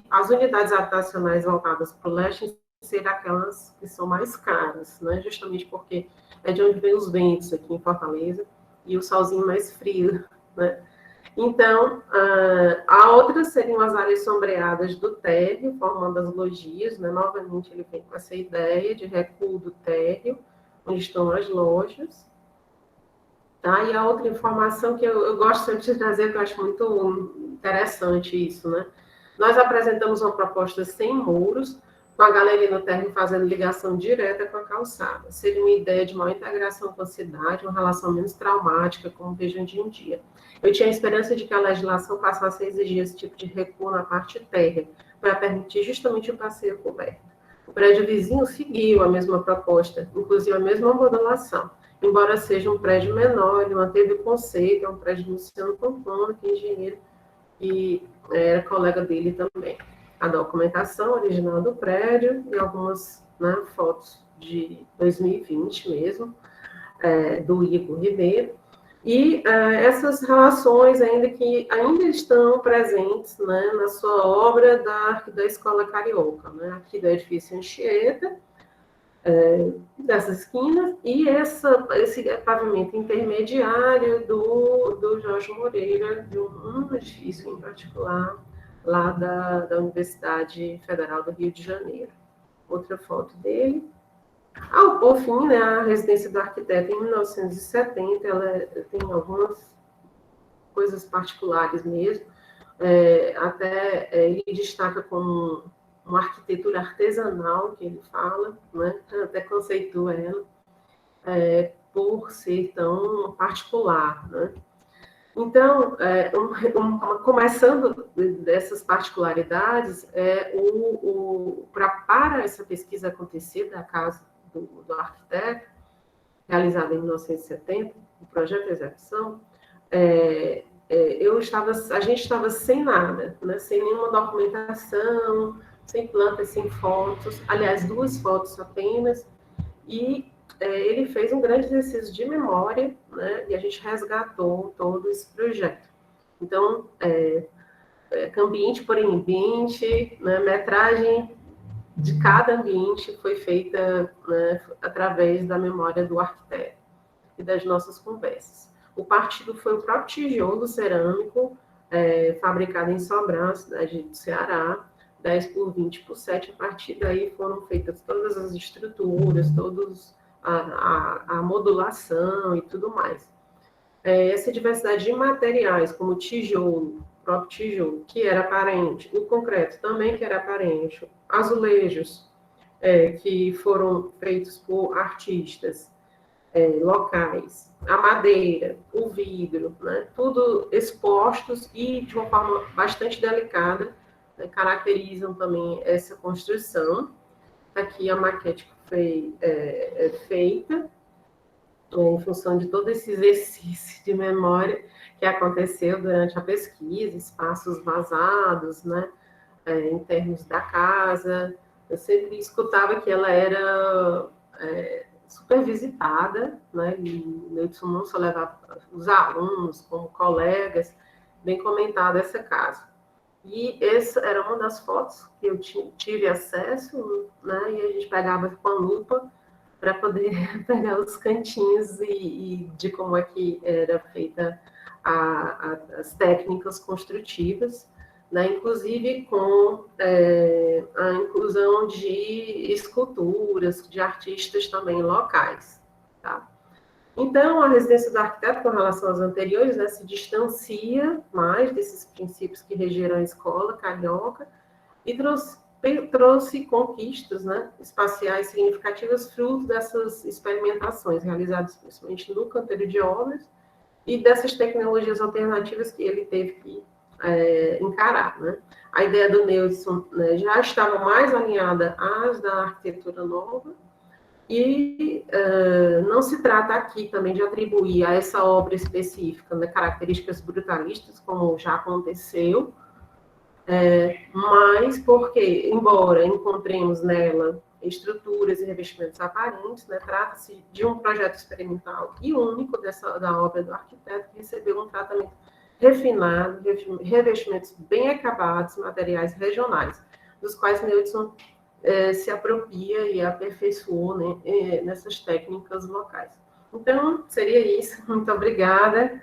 [SPEAKER 7] as unidades habitacionais voltadas para o leste ser aquelas que são mais caras, né? Justamente porque é de onde vem os ventos aqui em Fortaleza e o solzinho mais frio, né? Então, a outra seriam as áreas sombreadas do térreo, formando as logias, né? Novamente ele vem com essa ideia de recuo do térreo, onde estão as lojas. Tá? E a outra informação que eu gosto sempre de trazer, que eu acho muito interessante isso, né? Nós apresentamos uma proposta sem muros, com a galeria no térreo fazendo ligação direta com a calçada. Seria uma ideia de maior integração com a cidade, uma relação menos traumática, como vejo hoje em dia. Eu tinha a esperança de que a legislação passasse a exigir esse tipo de recuo na parte térrea, para permitir justamente o passeio coberto. O prédio vizinho seguiu a mesma proposta, inclusive a mesma modulação. Embora seja um prédio menor, ele manteve o conceito, é um prédio do Luciano Pamplona, que é engenheiro, e era colega dele também. A documentação original do prédio e algumas, né, fotos de 2020 mesmo, do Igor Ribeiro. E essas relações que ainda estão presentes, né, na sua obra da Escola Carioca, né, aqui do edifício Anchieta, dessas esquinas, e esse pavimento intermediário do Jorge Moreira, de um edifício em particular, lá da Universidade Federal do Rio de Janeiro. Outra foto dele. Por fim, né, a residência do arquiteto, em 1970, ela tem algumas coisas particulares mesmo, até ele destaca como uma arquitetura artesanal, que ele fala, né, até conceitua ela, por ser tão particular, né. Então, começando dessas particularidades, para essa pesquisa acontecer da casa do arquiteto, realizada em 1970, o projeto de execução, a gente estava sem nada, né, sem nenhuma documentação, sem plantas, sem fotos, aliás, 2 fotos apenas, e ele fez um grande exercício de memória, né, e a gente resgatou todo esse projeto. Então, ambiente por ambiente, né, metragem de cada ambiente foi feita, né, através da memória do arquiteto e das nossas conversas. O partido foi o próprio tijolo cerâmico, fabricado em Sobral, cidade do Ceará, 10 por 20 por 7. A partir daí foram feitas todas as estruturas, a modulação e tudo mais. Essa diversidade de materiais, como o tijolo, o próprio tijolo, que era aparente, o concreto também que era aparente, azulejos, que foram feitos por artistas locais, a madeira, o vidro, né, tudo expostos e de uma forma bastante delicada, né, caracterizam também essa construção. Aqui a maquete que foi feita, em função de todo esse exercício de memória que aconteceu durante a pesquisa, espaços vazados, né, em termos da casa. Eu sempre escutava que ela era super visitada, né, e o Neudson não só levava os alunos como colegas, bem comentada essa casa. E essa era uma das fotos que eu tive acesso, né, e a gente pegava com a lupa para poder pegar os cantinhos e de como é que era feita as técnicas construtivas, né, inclusive com a inclusão de esculturas, de artistas também locais. Tá? Então, a residência do arquiteto, com relação às anteriores, né, se distancia mais desses princípios que regeram a escola carioca e trouxe conquistas, né, espaciais significativas, fruto dessas experimentações realizadas principalmente no canteiro de obras e dessas tecnologias alternativas que ele teve que encarar, né? A ideia do Neudson, né, já estava mais alinhada às da arquitetura nova, e não se trata aqui também de atribuir a essa obra específica, né, características brutalistas, como já aconteceu, mas porque, embora encontremos nela estruturas e revestimentos aparentes, né, trata-se de um projeto experimental e único da obra do arquiteto, que recebeu um tratamento refinado, revestimentos bem acabados, materiais regionais, dos quais Neudson se apropria e aperfeiçoou, né, nessas técnicas locais. Então, seria isso. Muito obrigada.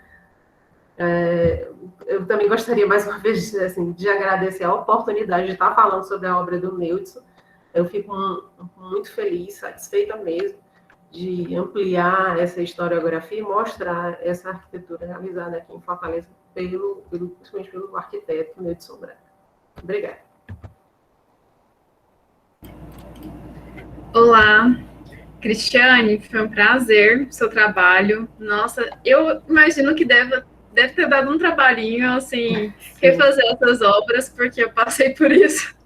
[SPEAKER 7] Eu também gostaria, mais uma vez, assim, de agradecer a oportunidade de estar falando sobre a obra do Neudson. Eu fico muito feliz, satisfeita mesmo, de ampliar essa historiografia e mostrar essa arquitetura realizada aqui em Fortaleza, principalmente pelo arquiteto Neudson Braga. Obrigada.
[SPEAKER 1] Olá, Cristiane, foi um prazer o seu trabalho. Nossa, eu imagino que deve ter dado um trabalhinho, assim, refazer essas obras, porque eu passei por isso.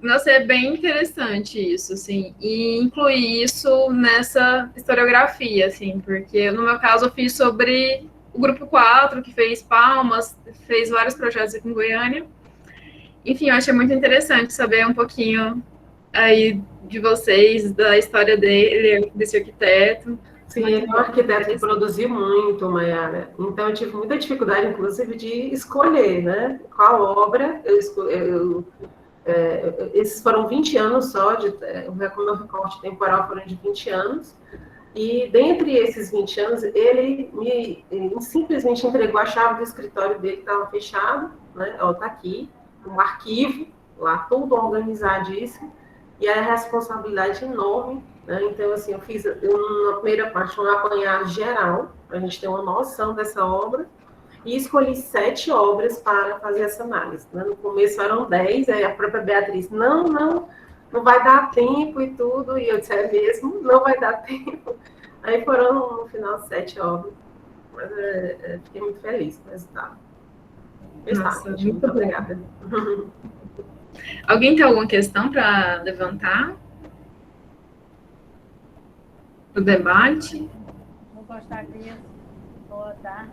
[SPEAKER 1] Nossa, é bem interessante isso, assim, e incluir isso nessa historiografia, assim, porque no meu caso eu fiz sobre o Grupo 4, que fez Palmas, fez vários projetos aqui em Goiânia. Enfim, eu achei muito interessante saber um pouquinho aí de vocês, da história dele, desse arquiteto.
[SPEAKER 7] Sim, ele é um arquiteto que produziu muito, Mayara. Então, eu tive muita dificuldade, inclusive, de escolher, né, qual obra esses foram 20 anos só, o meu recorte temporal foram de 20 anos, e dentre esses 20 anos, ele simplesmente entregou a chave do escritório dele, que estava fechado, né, está aqui, um arquivo, lá tudo organizadíssimo, e a responsabilidade enorme, né? Então, assim, eu fiz na primeira parte um apanhado geral, para a gente ter uma noção dessa obra, e escolhi 7 obras para fazer essa análise, né? No começo eram 10, aí a própria Beatriz, não vai dar tempo e tudo, e eu disse, mesmo, não vai dar tempo. Aí foram, no final, 7 obras, mas fiquei muito feliz com o resultado.
[SPEAKER 1] Nossa,
[SPEAKER 7] muito obrigada.
[SPEAKER 1] Alguém tem alguma questão para levantar? O debate?
[SPEAKER 4] Eu gostaria, boa tarde,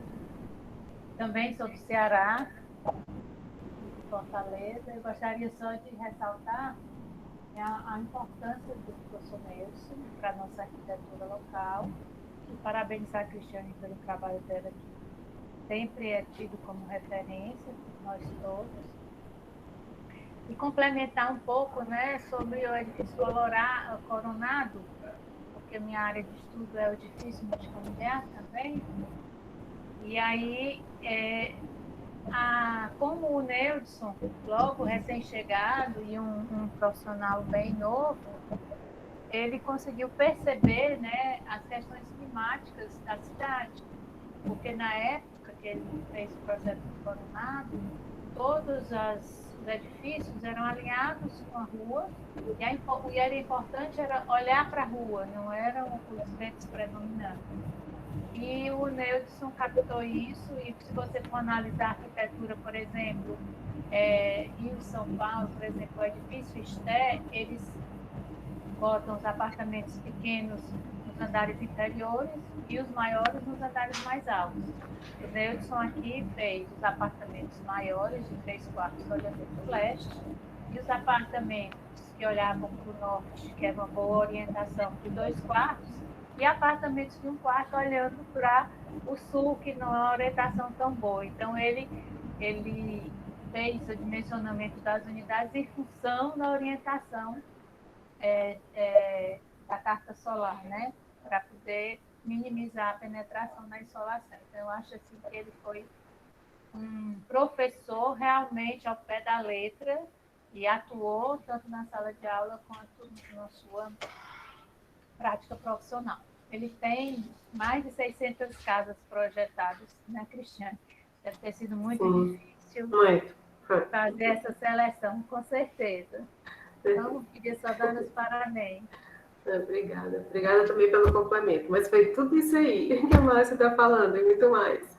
[SPEAKER 4] também sou do Ceará, de Fortaleza. Eu gostaria só de ressaltar a importância do professor Neudson para a nossa arquitetura local e parabenizar a Cristiane pelo trabalho dela, que sempre é tido como referência por nós todos. E complementar um pouco, né, sobre o edifício Coronado, porque minha área de estudo é o edifício multifamiliar também. E aí, como o Neudson, logo recém-chegado e um profissional bem novo, ele conseguiu perceber, né, as questões climáticas da cidade, porque na época que ele fez o projeto do Coronado, todos os edifícios eram alinhados com a rua, e era importante olhar para a rua, não eram os ventos predominantes. E o Neudson captou isso, e se você for analisar a arquitetura, por exemplo, Rio São Paulo, por exemplo, o edifício Esté, eles botam os apartamentos pequenos nos andares inferiores e os maiores nos andares mais altos. O Neudson aqui fez os apartamentos maiores, de 3 quartos, olhando para o leste, e os apartamentos que olhavam para o norte, que era uma boa orientação, de 2 quartos, e apartamentos de 1 quarto olhando para o sul, que não é uma orientação tão boa. Então, ele fez o dimensionamento das unidades em função da orientação da carta solar, né? Para poder minimizar a penetração na insolação. Então, eu acho assim, que ele foi um professor realmente ao pé da letra e atuou tanto na sala de aula quanto na sua prática profissional. Ele tem mais de 600 casas projetadas, né, Cristiane? Deve ter sido muito difícil fazer essa seleção, com certeza. Então, queria só dar os parabéns.
[SPEAKER 7] Obrigada. Obrigada também pelo complemento. Mas foi tudo isso aí que a Márcia está falando, e muito mais.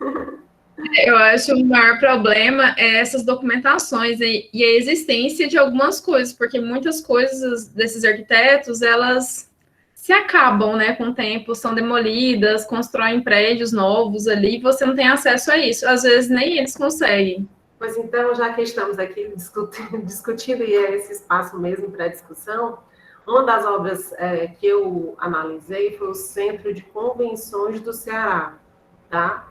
[SPEAKER 1] Eu acho que o maior problema é essas documentações e a existência de algumas coisas, porque muitas coisas desses arquitetos, elas se acabam, né, com o tempo, são demolidas, constroem prédios novos ali, e você não tem acesso a isso. Às vezes nem eles conseguem.
[SPEAKER 7] Pois então, já que estamos aqui discutindo e é esse espaço mesmo para discussão, uma das obras que eu analisei foi o Centro de Convenções do Ceará, tá?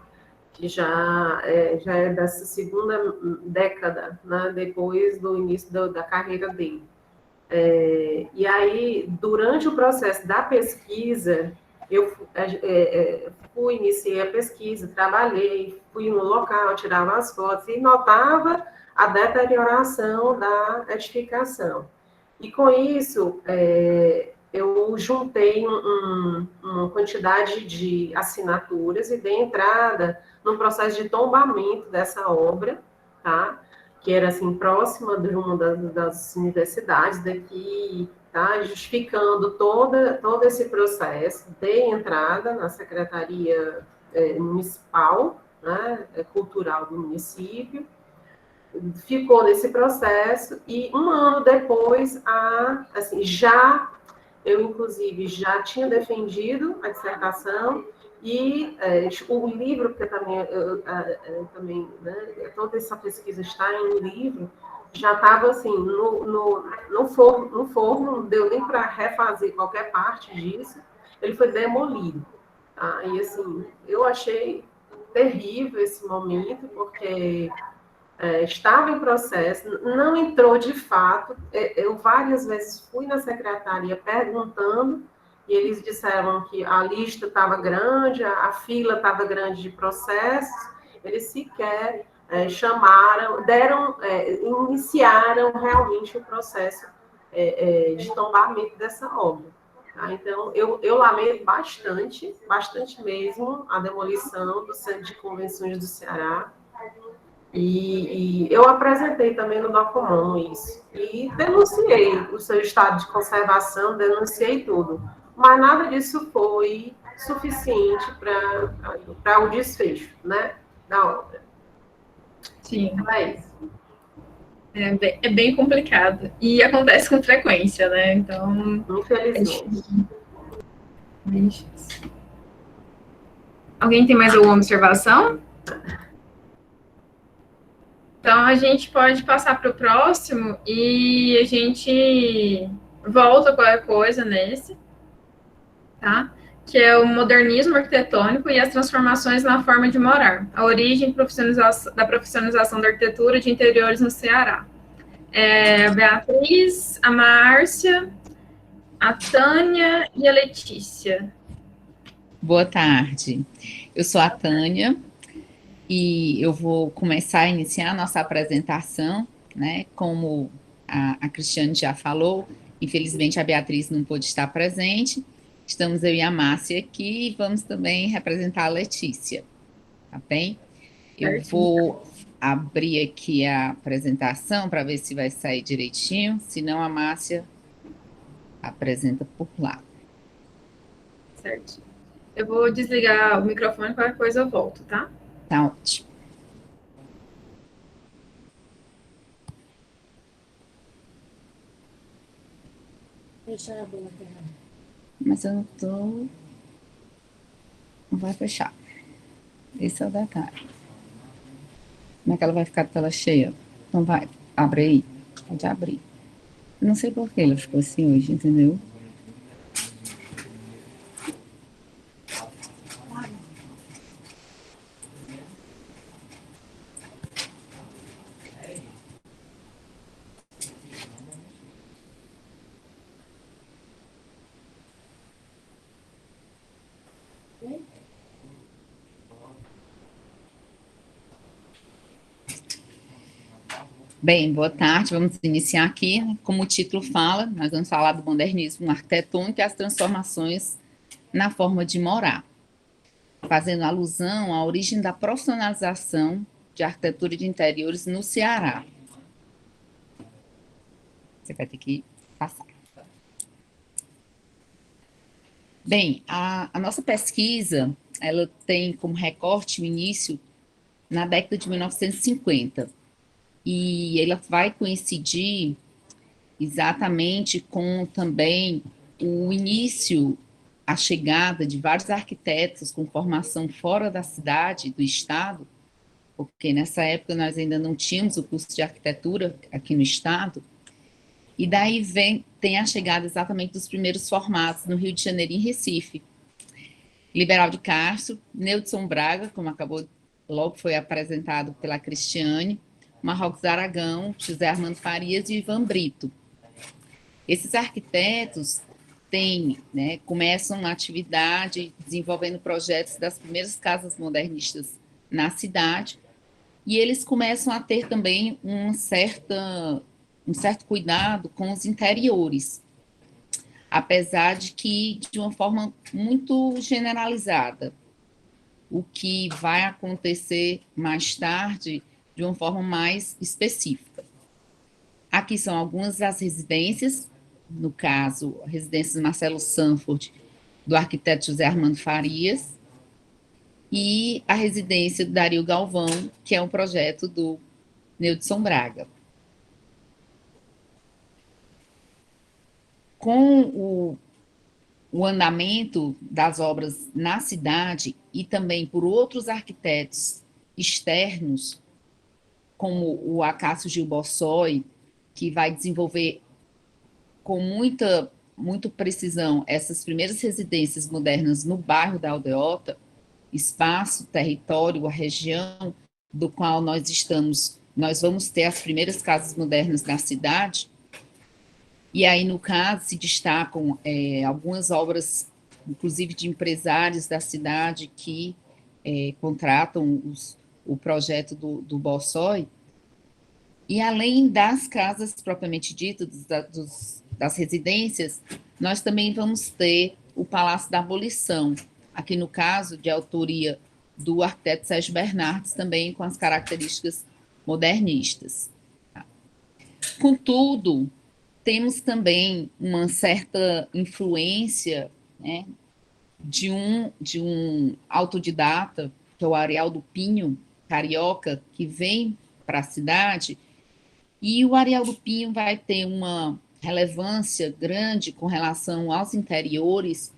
[SPEAKER 7] Que já é dessa segunda década, né, depois do início da carreira dele. E aí, durante o processo da pesquisa, eu iniciei a pesquisa, trabalhei, fui no local, tirava as fotos e notava a deterioração da edificação. E com isso, eu juntei uma quantidade de assinaturas e dei entrada no processo de tombamento dessa obra, tá? Que era assim, próxima de uma das universidades daqui, tá? Justificando todo esse processo, dei entrada na Secretaria Municipal, né, Cultural do município, ficou nesse processo, e um ano depois, assim, eu, inclusive, já tinha defendido a dissertação, e o livro, porque também né, toda essa pesquisa está em um livro, já estava assim, no forno, não deu nem para refazer qualquer parte disso, ele foi demolido. Tá? E assim, eu achei terrível esse momento, porque estava em processo, não entrou de fato. Eu várias vezes fui na secretaria perguntando, e eles disseram que a lista estava grande, a fila estava grande de processos, eles sequer iniciaram realmente o processo de tombamento dessa obra. Tá? Então, eu lamento bastante mesmo, a demolição do Centro de Convenções do Ceará. E eu apresentei também no Docomomo isso. E denunciei o seu estado de conservação, denunciei tudo. Mas nada disso foi suficiente para o desfecho, né, da obra.
[SPEAKER 1] Sim.
[SPEAKER 7] Então é isso.
[SPEAKER 1] É bem complicado. E acontece com frequência, né? Então.
[SPEAKER 7] Infelizmente.
[SPEAKER 1] Alguém tem mais alguma observação? Então, a gente pode passar para o próximo e a gente volta qualquer coisa nesse, tá? Que é o modernismo arquitetônico e as transformações na forma de morar, a origem da profissionalização da arquitetura de interiores no Ceará. A Beatriz, a Márcia, a Tânia e a Letícia.
[SPEAKER 2] Boa tarde. Eu sou a Tânia e eu vou começar a iniciar a nossa apresentação, né? Como a Cristiane já falou, infelizmente a Beatriz não pôde estar presente. Estamos eu e a Márcia aqui e vamos também representar a Letícia, tá bem? Eu vou abrir aqui a apresentação para ver se vai sair direitinho, senão a Márcia apresenta por lá.
[SPEAKER 1] Certo. Eu vou desligar o microfone, qualquer coisa eu volto, tá?
[SPEAKER 2] Tá ótimo.
[SPEAKER 8] Fechar a boca.
[SPEAKER 2] Mas eu não tô... Não vai fechar. Esse é o detalhe. Como é que ela vai ficar de tela cheia? Então vai, abre aí. Pode abrir. Eu não sei por que ela ficou assim hoje, entendeu? Bem, boa tarde, vamos iniciar aqui, como o título fala, nós vamos falar do modernismo arquitetônico e as transformações na forma de morar, fazendo alusão à origem da profissionalização de arquitetura de interiores no Ceará. Você vai ter que passar. Bem, a nossa pesquisa, ela tem como recorte o início na década de 1950. E ela vai coincidir exatamente com também o início, a chegada de vários arquitetos com formação fora da cidade, do estado, porque nessa época nós ainda não tínhamos o curso de arquitetura aqui no estado, e daí tem a chegada exatamente dos primeiros formatos no Rio de Janeiro e em Recife. Liberal de Castro, Neudson Braga, como logo foi apresentado pela Cristiane, Marrocos Aragão, José Armando Farias e Ivan Brito. Esses arquitetos começam a atividade desenvolvendo projetos das primeiras casas modernistas na cidade, e eles começam a ter também um certo cuidado com os interiores, apesar de que de uma forma muito generalizada. O que vai acontecer mais tarde de uma forma mais específica. Aqui são algumas das residências, no caso, a residência Marcelo Sanford, do arquiteto José Armando Farias, e a residência do Dario Galvão, que é um projeto do Neudson Braga. Com o andamento das obras na cidade e também por outros arquitetos externos, como o Acácio Gil Bossoi, que vai desenvolver com muita precisão essas primeiras residências modernas no bairro da Aldeota, espaço, território, a região do qual nós vamos ter as primeiras casas modernas na cidade. E aí, no caso, se destacam algumas obras, inclusive de empresários da cidade que contratam o projeto do Bossoi. E além das casas propriamente ditas, das residências, nós também vamos ter o Palácio da Abolição, aqui no caso de autoria do arquiteto Sérgio Bernardes, também com as características modernistas. Contudo, temos também uma certa influência, né, de um autodidata, que é o Arialdo Pinho, carioca, que vem para a cidade, e o Arialdo Pinho vai ter uma relevância grande com relação aos interiores,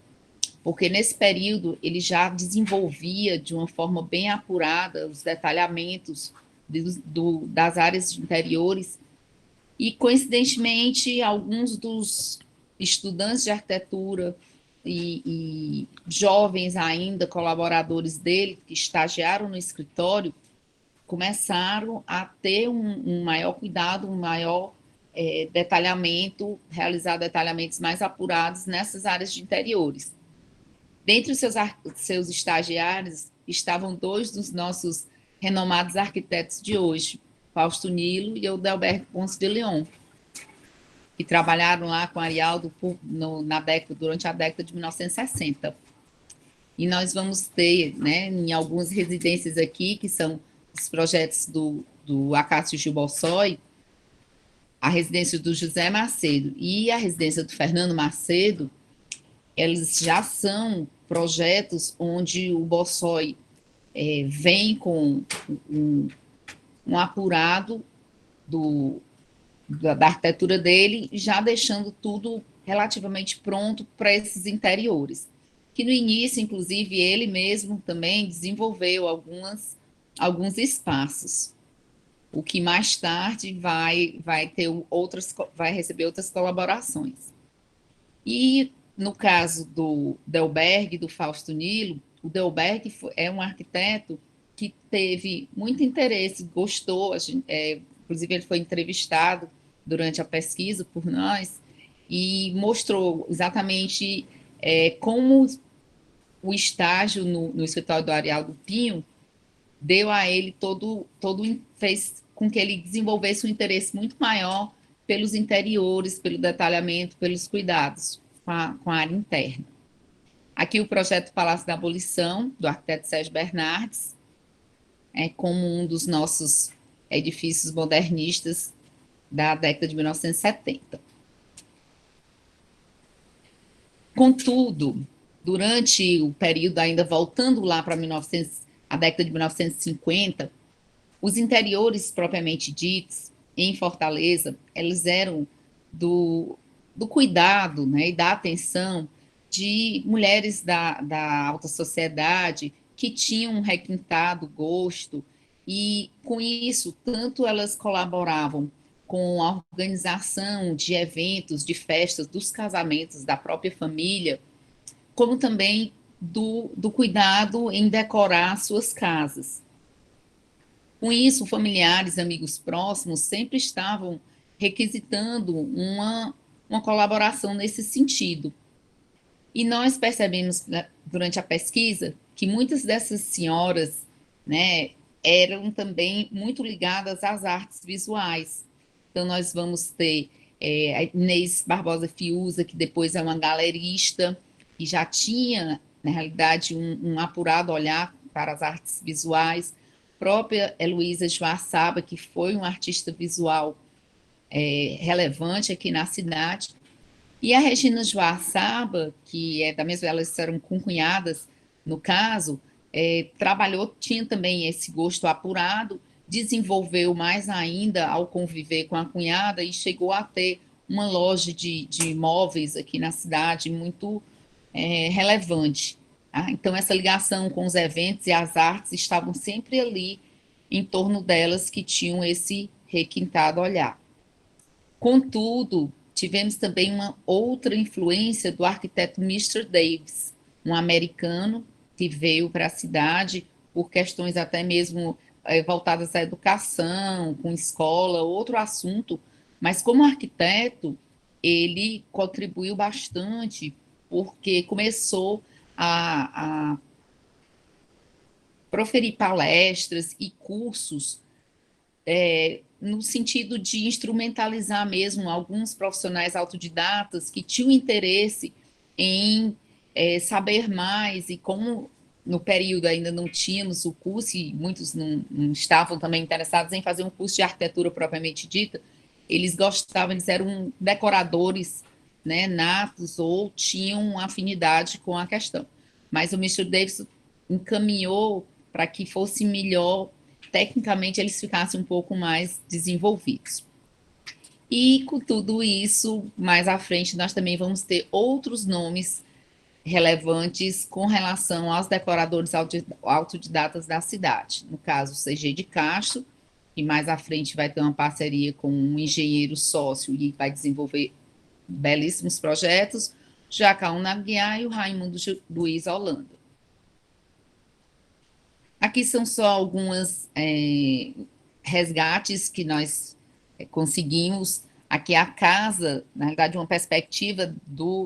[SPEAKER 2] porque nesse período ele já desenvolvia de uma forma bem apurada os detalhamentos das áreas de interiores, e, coincidentemente, alguns dos estudantes de arquitetura e jovens ainda, colaboradores dele, que estagiaram no escritório, começaram a ter um maior cuidado, um maior detalhamento, realizar detalhamentos mais apurados nessas áreas de interiores. Dentre os seus estagiários estavam dois dos nossos renomados arquitetos de hoje, Fausto Nilo e Odelberto Ponce de Leon, que trabalharam lá com Arialdo durante a década de 1960. E nós vamos ter, né, em algumas residências aqui, que são os projetos do Acácio Gil Bossoi, a residência do José Macedo e a residência do Fernando Macedo, eles já são projetos onde o Bossoi vem com um apurado da arquitetura dele, já deixando tudo relativamente pronto para esses interiores, que no início, inclusive, ele mesmo também desenvolveu alguns espaços, o que mais tarde vai receber outras colaborações. E no caso do Delberg, do Fausto Nilo, o Delberg é um arquiteto que teve muito interesse, gostou, inclusive ele foi entrevistado durante a pesquisa por nós, e mostrou exatamente como o estágio no escritório do Arialdo Pinho deu a ele fez com que ele desenvolvesse um interesse muito maior pelos interiores, pelo detalhamento, pelos cuidados com a área interna. Aqui o projeto Palácio da Abolição, do arquiteto Sérgio Bernardes, como um dos nossos edifícios modernistas da década de 1970. Contudo, durante o período, ainda voltando lá para a década de 1950, Os interiores, propriamente ditos, em Fortaleza, eles eram do cuidado, né, e da atenção de mulheres da alta sociedade que tinham um requintado gosto, e com isso, tanto elas colaboravam com a organização de eventos, de festas, dos casamentos da própria família, como também do cuidado em decorar suas casas. Com isso, familiares, amigos próximos sempre estavam requisitando uma colaboração nesse sentido. E nós percebemos, durante a pesquisa, que muitas dessas senhoras, né, eram também muito ligadas às artes visuais. Então, nós vamos ter a Inês Barbosa Fiuza, que depois é uma galerista, e já tinha, na realidade, um apurado olhar para as artes visuais. A própria Heloísa Joaçaba, que foi uma artista visual relevante aqui na cidade. E a Regina Joaçaba, que é da mesma, elas eram concunhadas, no caso, tinha também esse gosto apurado, desenvolveu mais ainda ao conviver com a cunhada e chegou a ter uma loja de móveis aqui na cidade muito relevante. Tá? Então, essa ligação com os eventos e as artes estavam sempre ali em torno delas, que tinham esse requintado olhar. Contudo, tivemos também uma outra influência do arquiteto Mr. Davis, um americano que veio para a cidade por questões até mesmo voltadas à educação, com escola, outro assunto, mas como arquiteto, ele contribuiu bastante, porque começou a proferir palestras e cursos no sentido de instrumentalizar mesmo alguns profissionais autodidatas que tinham interesse em saber mais, e como no período ainda não tínhamos o curso, e muitos não estavam também interessados em fazer um curso de arquitetura propriamente dita, eles eram decoradores, né, natos, ou tinham afinidade com a questão. Mas o Mr. Davis encaminhou para que fosse melhor, tecnicamente eles ficassem um pouco mais desenvolvidos. E com tudo isso, mais à frente, nós também vamos ter outros nomes relevantes com relação aos decoradores autodidatas da cidade. No caso, CG de Castro, que mais à frente vai ter uma parceria com um engenheiro sócio e vai desenvolver belíssimos projetos, Jacaúna Aguiar e o Raimundo Luiz Holanda. Aqui são só algumas resgates que nós conseguimos. Aqui a casa, na realidade, uma perspectiva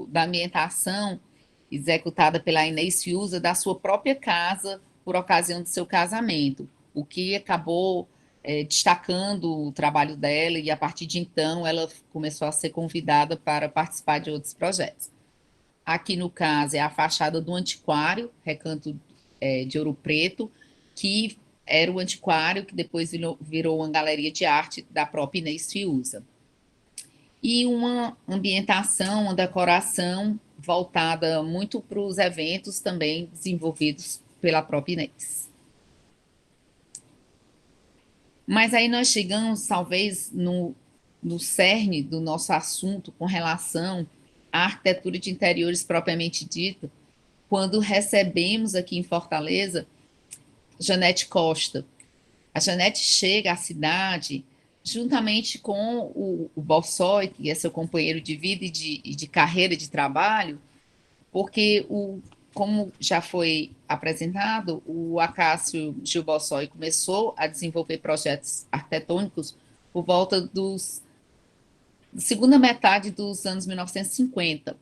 [SPEAKER 2] da ambientação executada pela Inês Fiuza, da sua própria casa, por ocasião do seu casamento, o que acabou destacando o trabalho dela, e a partir de então ela começou a ser convidada para participar de outros projetos. Aqui, no caso, é a fachada do antiquário, Recanto de Ouro Preto, que era o antiquário, que depois virou uma galeria de arte da própria Inês Fiuza. E uma ambientação, uma decoração voltada muito para os eventos também desenvolvidos pela própria Inês. Mas aí nós chegamos, talvez, no cerne do nosso assunto com relação à arquitetura de interiores propriamente dita, quando recebemos aqui em Fortaleza Janete Costa. A Janete chega à cidade juntamente com o Borsoi, que é seu companheiro de vida e de carreira de trabalho, porque, como já foi apresentado, o Acácio Gil Borsoi começou a desenvolver projetos arquitetônicos por volta da segunda metade dos anos 1950.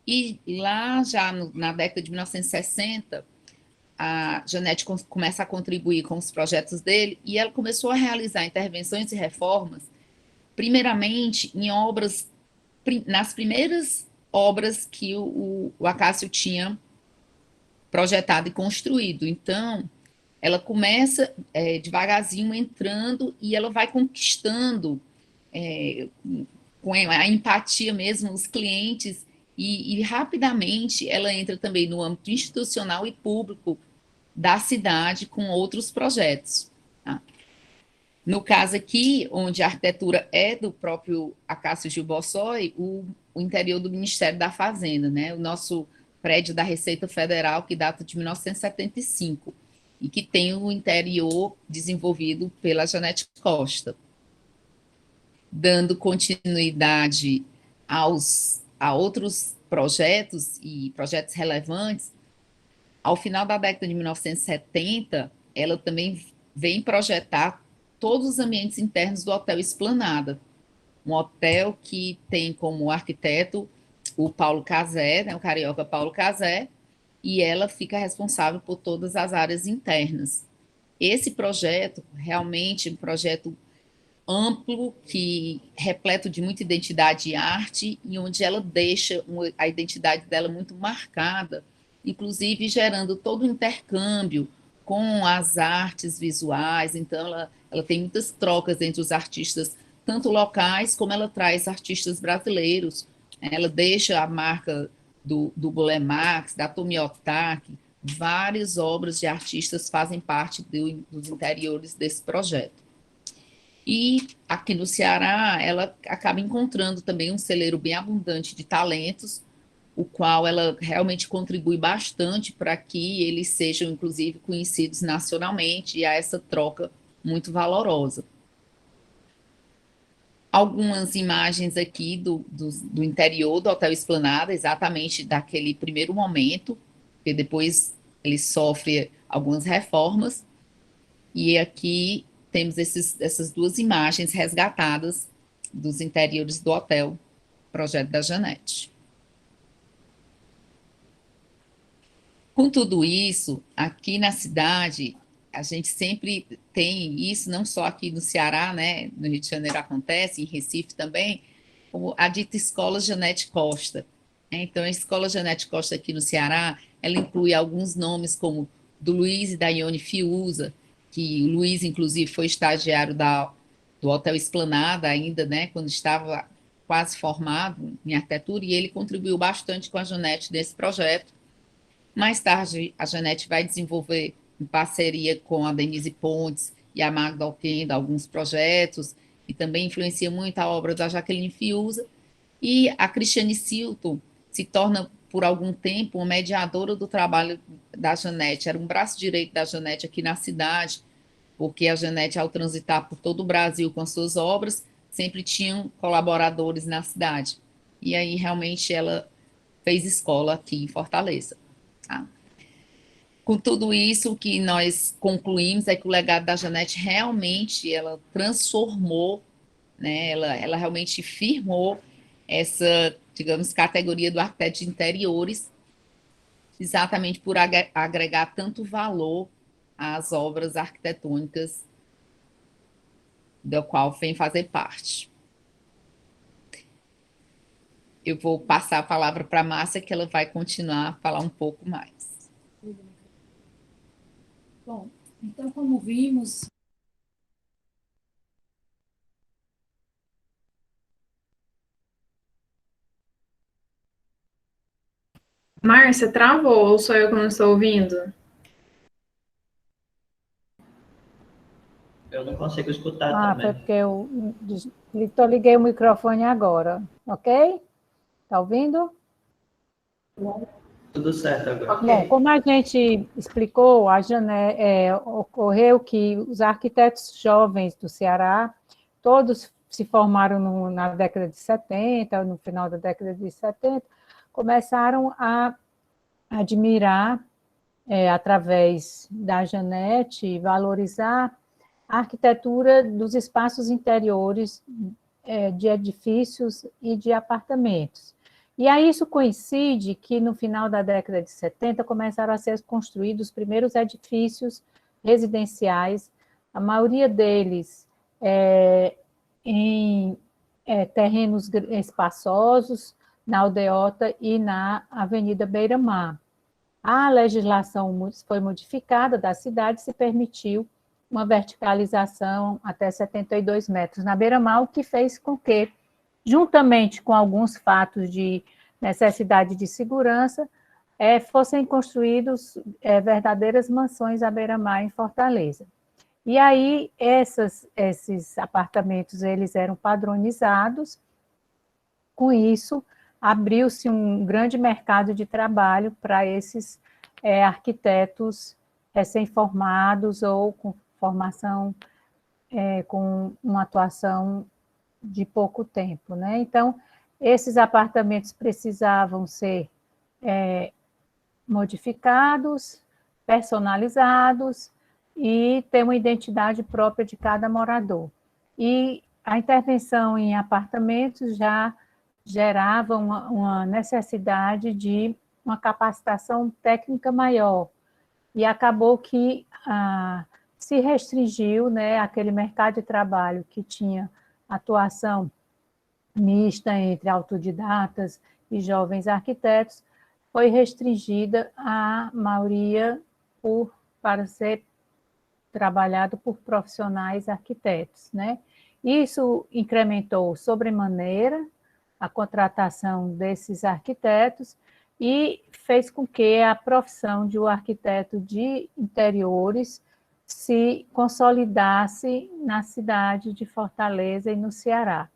[SPEAKER 2] E lá, já na década de 1960, a Janete começa a contribuir com os projetos dele, e ela começou a realizar intervenções e reformas, primeiramente em obras, nas primeiras obras que o Acácio tinha projetado e construído. Então, ela começa devagarzinho entrando, e ela vai conquistando com a empatia mesmo os clientes, e rapidamente ela entra também no âmbito institucional e público da cidade com outros projetos. Tá? No caso aqui, onde a arquitetura é do próprio Acácio Gil Bossói, o interior do Ministério da Fazenda, né? O nosso prédio da Receita Federal, que data de 1975, e que tem o interior desenvolvido pela Janete Costa. Dando continuidade a outros projetos e projetos relevantes, ao final da década de 1970, ela também vem projetar todos os ambientes internos do Hotel Esplanada, um hotel que tem como arquiteto o Paulo Cazé, né, o carioca Paulo Cazé, e ela fica responsável por todas as áreas internas. Esse projeto, realmente um projeto amplo, que repleto de muita identidade e arte, e onde ela deixa a identidade dela muito marcada, inclusive gerando todo o intercâmbio com as artes visuais. Então, ela tem muitas trocas entre os artistas, tanto locais, como ela traz artistas brasileiros. Ela deixa a marca do Boulé Marx, da Tomiotaki, várias obras de artistas fazem parte dos interiores desse projeto. E aqui no Ceará, ela acaba encontrando também um celeiro bem abundante de talentos, o qual ela realmente contribui bastante para que eles sejam, inclusive, conhecidos nacionalmente, e há essa troca muito valorosa. Algumas imagens aqui do interior do Hotel Esplanada, exatamente daquele primeiro momento, porque depois ele sofre algumas reformas, e aqui temos essas duas imagens resgatadas dos interiores do hotel, projeto da Janete. Com tudo isso, aqui na cidade, a gente sempre tem isso, não só aqui no Ceará, né, no Rio de Janeiro acontece, em Recife também, como a dita Escola Janete Costa. Então, a Escola Janete Costa aqui no Ceará, ela inclui alguns nomes como do Luiz e da Ione Fiuza, que o Luiz, inclusive, foi estagiário do Hotel Esplanada ainda, né, quando estava quase formado em arquitetura, e ele contribuiu bastante com a Janete nesse projeto. Mais tarde, a Janete vai desenvolver, em parceria com a Denise Pontes e a Magda Alquenda, alguns projetos, e também influencia muito a obra da Jaqueline Fiuza, e a Cristiane Silton se torna, por algum tempo, uma mediadora do trabalho da Janete, era um braço direito da Janete aqui na cidade, porque a Janete, ao transitar por todo o Brasil com as suas obras, sempre tinham colaboradores na cidade. E aí, realmente, ela fez escola aqui em Fortaleza. Tá? Com tudo isso, o que nós concluímos é que o legado da Janete realmente, ela transformou, né, ela realmente firmou essa, digamos, categoria do arquiteto de interiores, exatamente por agregar tanto valor às obras arquitetônicas da qual vem fazer parte. Eu vou passar a palavra para a Márcia, que ela vai continuar a falar um pouco mais.
[SPEAKER 8] Bom, então, como vimos,
[SPEAKER 1] Márcia, travou ou sou eu que não estou ouvindo?
[SPEAKER 3] Eu não consigo escutar também.
[SPEAKER 4] Foi porque eu liguei o microfone agora, ok? Tá ouvindo?
[SPEAKER 3] Tudo certo agora.
[SPEAKER 7] Ok.
[SPEAKER 4] Bom, como a gente explicou, ocorreu que os arquitetos jovens do Ceará, todos se formaram na década de 70, no final da década de 70, começaram a admirar, através da Janete, valorizar a arquitetura dos espaços interiores de edifícios e de apartamentos. E aí isso coincide que no final da década de 70 começaram a ser construídos os primeiros edifícios residenciais, a maioria deles em terrenos espaçosos, na Aldeota e na Avenida Beira Mar. A legislação foi modificada da cidade, se permitiu uma verticalização até 72 metros na beira-mar, o que fez com que, juntamente com alguns fatos de necessidade de segurança, fossem construídos verdadeiras mansões à beira-mar em Fortaleza.
[SPEAKER 9] E aí, esses apartamentos, eles eram padronizados. Com isso, abriu-se um grande mercado de trabalho para esses arquitetos recém-formados ou com formação, com uma atuação de pouco tempo, né? Então, esses apartamentos precisavam ser modificados, personalizados e ter uma identidade própria de cada morador. E a intervenção em apartamentos já gerava uma necessidade de uma capacitação técnica maior. E acabou que se restringiu, né, aquele mercado de trabalho que tinha atuação mista entre autodidatas e jovens arquitetos, foi restringida a maioria para ser trabalhado por profissionais arquitetos, né? Isso incrementou sobremaneira a contratação desses arquitetos e fez com que a profissão de um arquiteto de interiores se consolidasse na cidade de Fortaleza e no Ceará.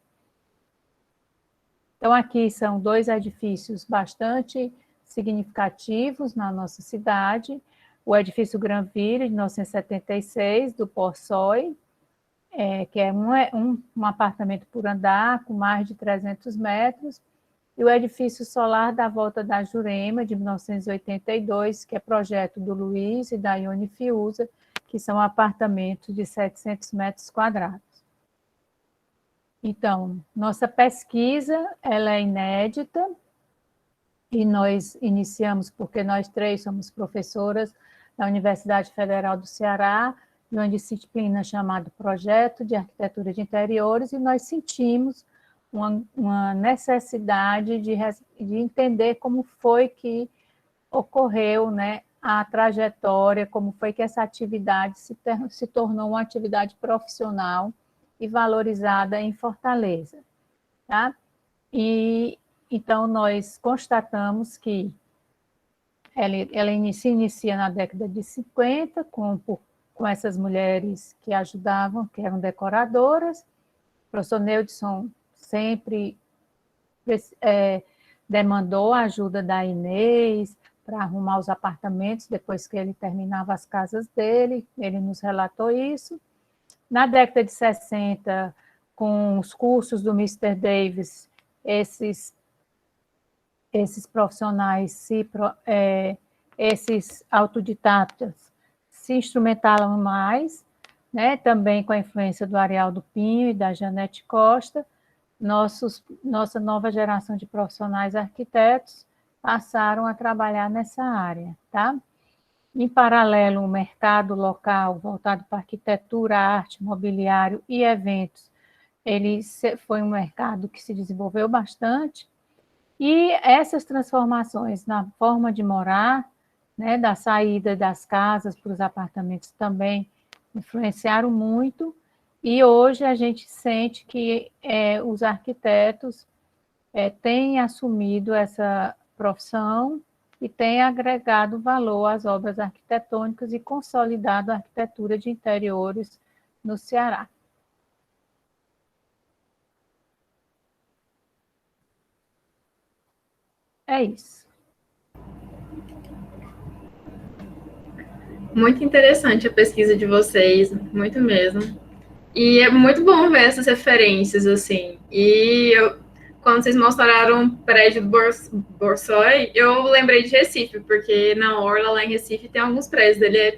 [SPEAKER 9] Então, aqui são 2 edifícios bastante significativos na nossa cidade, o edifício Granville, de 1976, do Porsoi, que é um apartamento por andar, com mais de 300 metros, e o edifício solar da Volta da Jurema, de 1982, que é projeto do Luiz e da Ione Fiuza, que são apartamentos de 700 metros quadrados. Então, nossa pesquisa ela é inédita, e nós iniciamos porque nós 3 somos professoras da Universidade Federal do Ceará, de uma disciplina chamada Projeto de Arquitetura de Interiores, e nós sentimos uma necessidade de entender como foi que ocorreu, né, a trajetória, como foi que essa atividade se tornou uma atividade profissional e valorizada em Fortaleza. Tá? E então, nós constatamos que ela se inicia na década de 50, com essas mulheres que ajudavam, que eram decoradoras. O professor Neudson sempre demandou a ajuda da Inês para arrumar os apartamentos, depois que ele terminava as casas dele, ele nos relatou isso. Na década de 60, com os cursos do Mr. Davis, esses profissionais, esses autodidatas se instrumentaram mais, né? Também com a influência do Arialdo Pinho e da Janete Costa, nossa nova geração de profissionais arquitetos passaram a trabalhar nessa área. Tá? Em paralelo, o mercado local voltado para arquitetura, arte, mobiliário e eventos, ele foi um mercado que se desenvolveu bastante, e essas transformações na forma de morar, né, da saída das casas para os apartamentos também influenciaram muito, e hoje a gente sente que os arquitetos têm assumido essa profissão e têm agregado valor às obras arquitetônicas e consolidado a arquitetura de interiores no Ceará. É isso.
[SPEAKER 1] Muito interessante a pesquisa de vocês, muito mesmo. E é muito bom ver essas referências, assim. E quando vocês mostraram o prédio do Borsoi, eu lembrei de Recife, porque na Orla, lá em Recife, tem alguns prédios dele, é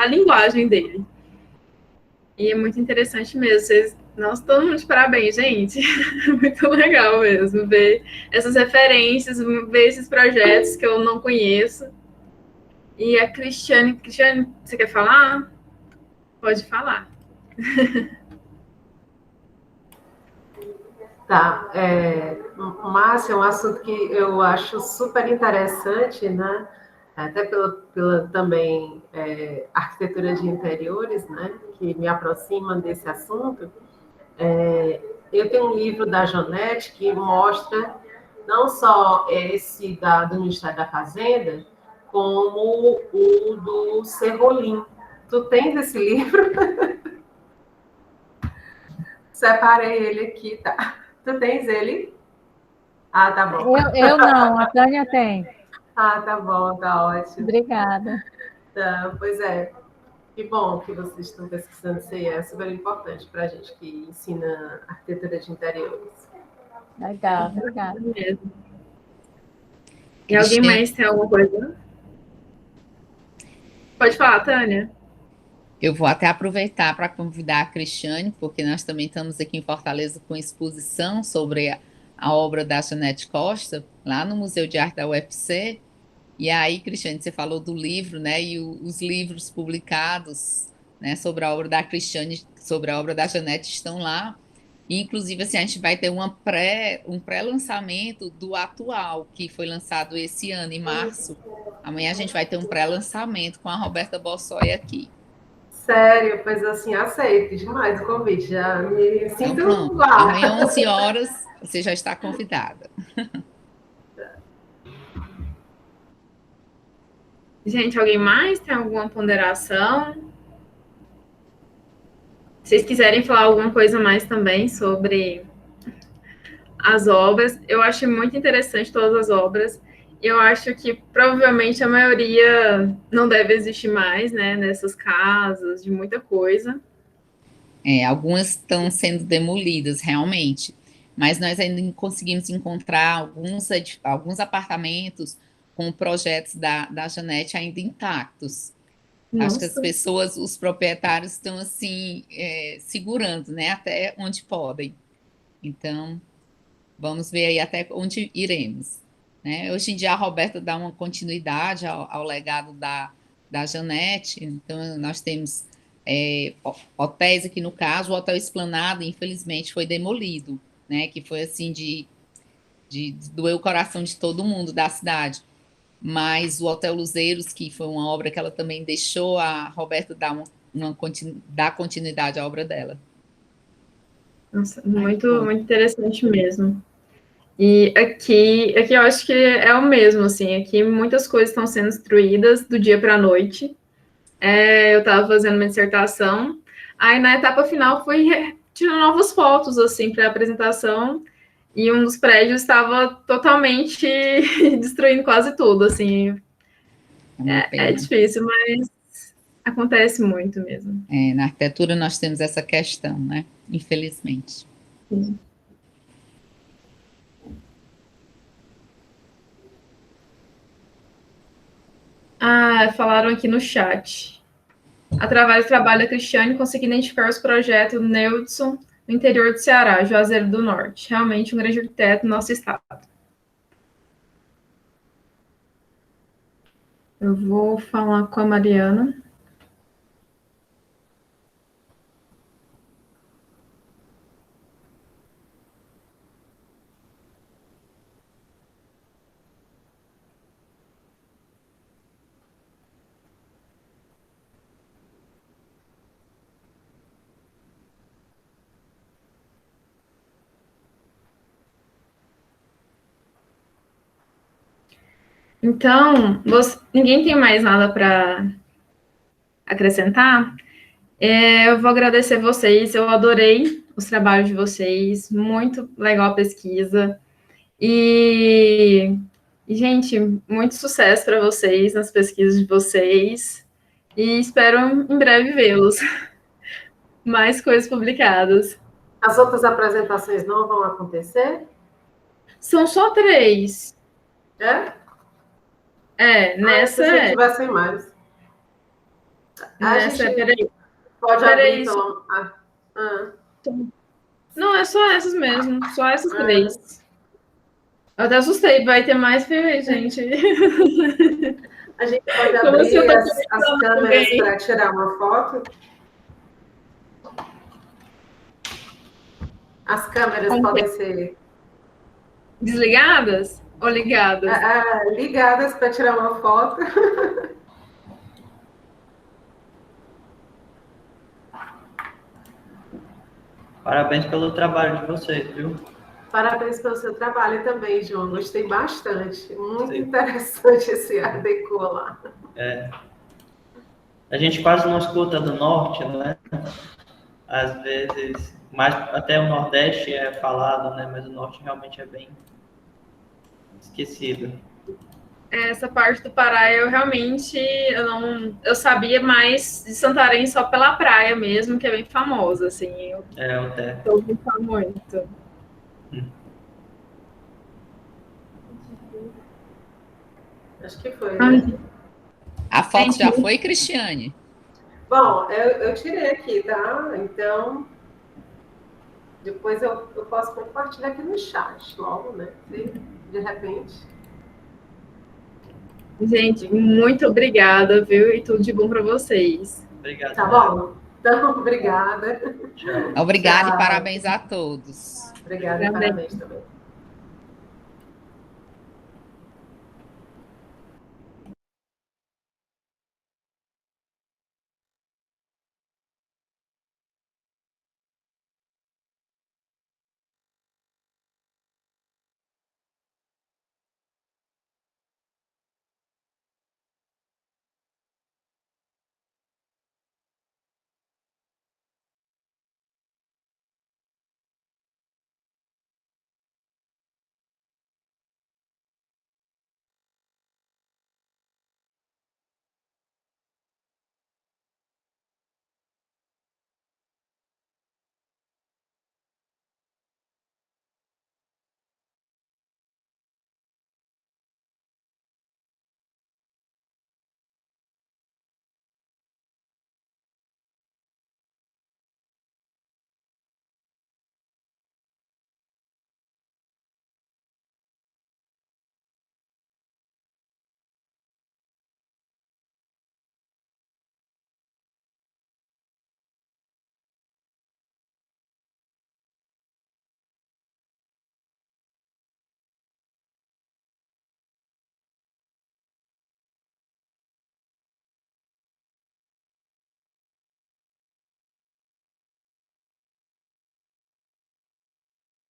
[SPEAKER 1] a linguagem dele. E é muito interessante mesmo. Nossa, todo mundo de parabéns, gente. Muito legal mesmo ver essas referências, ver esses projetos que eu não conheço. E a Cristiane, você quer falar? Pode falar.
[SPEAKER 7] Tá, Márcia, é um assunto que eu acho super interessante, né? Até pela também arquitetura de interiores, né? Que me aproxima desse assunto. Eu tenho um livro da Janete que mostra não só esse do Ministério da Fazenda, como o do Serrolim, Tu tens esse livro? Separei ele aqui, tá? Tu tens ele? Ah, tá bom.
[SPEAKER 9] Eu não, a Tânia tem.
[SPEAKER 7] Ah, tá bom, tá ótimo.
[SPEAKER 9] Obrigada.
[SPEAKER 7] Tá, pois é. Que bom que vocês estão pesquisando isso aí, é super importante para a gente que ensina arquitetura de interiores.
[SPEAKER 9] Legal, obrigada.
[SPEAKER 1] Mesmo. E alguém mais tem alguma coisa? Pode falar, Tânia.
[SPEAKER 2] Eu vou até aproveitar para convidar a Cristiane, porque nós também estamos aqui em Fortaleza com exposição sobre a obra da Janete Costa, lá no Museu de Arte da UFC. E aí, Cristiane, você falou do livro, né? E os livros publicados, né, sobre a obra da Cristiane, sobre a obra da Janete estão lá. E, inclusive, assim, a gente vai ter um pré-lançamento do atual, que foi lançado esse ano, em março. Amanhã a gente vai ter um pré-lançamento com a Roberta Bossoi aqui.
[SPEAKER 7] Sério, pois assim, aceito demais o convite, já me sinto
[SPEAKER 2] então,
[SPEAKER 7] lá.
[SPEAKER 2] Amanhã, 11 horas, você já está convidada.
[SPEAKER 1] Gente, alguém mais tem alguma ponderação? Se vocês quiserem falar alguma coisa mais também sobre as obras, eu acho muito interessante todas as obras. Eu acho que provavelmente a maioria não deve existir mais, né, nessas casas, de muita coisa.
[SPEAKER 2] Algumas estão sendo demolidas, realmente, mas nós ainda conseguimos encontrar alguns apartamentos com projetos da Janete ainda intactos. Nossa. Acho que as pessoas, os proprietários estão assim, segurando, né, até onde podem. Então, vamos ver aí até onde iremos. Né? Hoje em dia a Roberta dá uma continuidade ao legado da Janete, então nós temos hotéis aqui no caso, o Hotel Esplanada, infelizmente, foi demolido, né? Que foi assim de doer o coração de todo mundo da cidade. Mas o Hotel Luzeiros, que foi uma obra que ela também deixou a Roberta dar continuidade à obra dela.
[SPEAKER 1] Nossa, muito interessante mesmo. E aqui eu acho que é o mesmo, assim, aqui muitas coisas estão sendo destruídas do dia para a noite. Eu estava fazendo uma dissertação, aí na etapa final fui tirando novas fotos, assim, para a apresentação, e um dos prédios estava totalmente destruindo quase tudo, assim. É difícil, mas acontece muito mesmo.
[SPEAKER 2] Na arquitetura nós temos essa questão, né? Infelizmente.
[SPEAKER 1] Sim. Falaram aqui no chat. Através do trabalho da Cristiane, consegui identificar os projetos do Neudson no interior do Ceará, Juazeiro do Norte. Realmente um grande arquiteto no nosso estado. Eu vou falar com a Mariana. Então, ninguém tem mais nada para acrescentar? Eu vou agradecer vocês, eu adorei os trabalhos de vocês, muito legal a pesquisa. E gente, muito sucesso para vocês nas pesquisas de vocês. E espero em breve vê-los. Mais coisas publicadas.
[SPEAKER 7] As outras apresentações não vão acontecer?
[SPEAKER 1] São só 3.
[SPEAKER 7] Nessa se tivessem mais.
[SPEAKER 1] Peraí.
[SPEAKER 7] Pode abrir
[SPEAKER 1] Não, é só essas mesmo. Só essas 3. Eu até assustei, vai ter mais, gente.
[SPEAKER 7] A gente pode abrir as câmeras para tirar uma foto? As câmeras podem ser
[SPEAKER 1] desligadas ou ligadas?
[SPEAKER 7] Ligadas para tirar uma foto.
[SPEAKER 3] Parabéns pelo trabalho de vocês, viu?
[SPEAKER 7] Parabéns pelo seu trabalho também, João. Gostei bastante. Muito interessante esse Art Deco lá.
[SPEAKER 3] a gente quase não escuta do norte, né? Às vezes, mais até o Nordeste é falado, né? Mas o Norte realmente é bem esquecido.
[SPEAKER 1] Essa parte do Pará eu realmente eu sabia mais de Santarém só pela praia mesmo, que é bem famosa, assim. Eu
[SPEAKER 3] até.
[SPEAKER 1] tô gostando muito.
[SPEAKER 7] Acho que foi, né?
[SPEAKER 2] A foto já foi, Cristiane?
[SPEAKER 7] Bom, eu tirei aqui, tá? Então, depois eu posso compartilhar aqui no chat logo, né? De repente.
[SPEAKER 1] Gente, muito obrigada, viu? E tudo de bom para vocês.
[SPEAKER 3] Obrigado.
[SPEAKER 7] Tá bom? Então, obrigada.
[SPEAKER 2] Obrigada
[SPEAKER 7] Tchau.
[SPEAKER 2] e parabéns a todos.
[SPEAKER 7] Obrigada e parabéns também.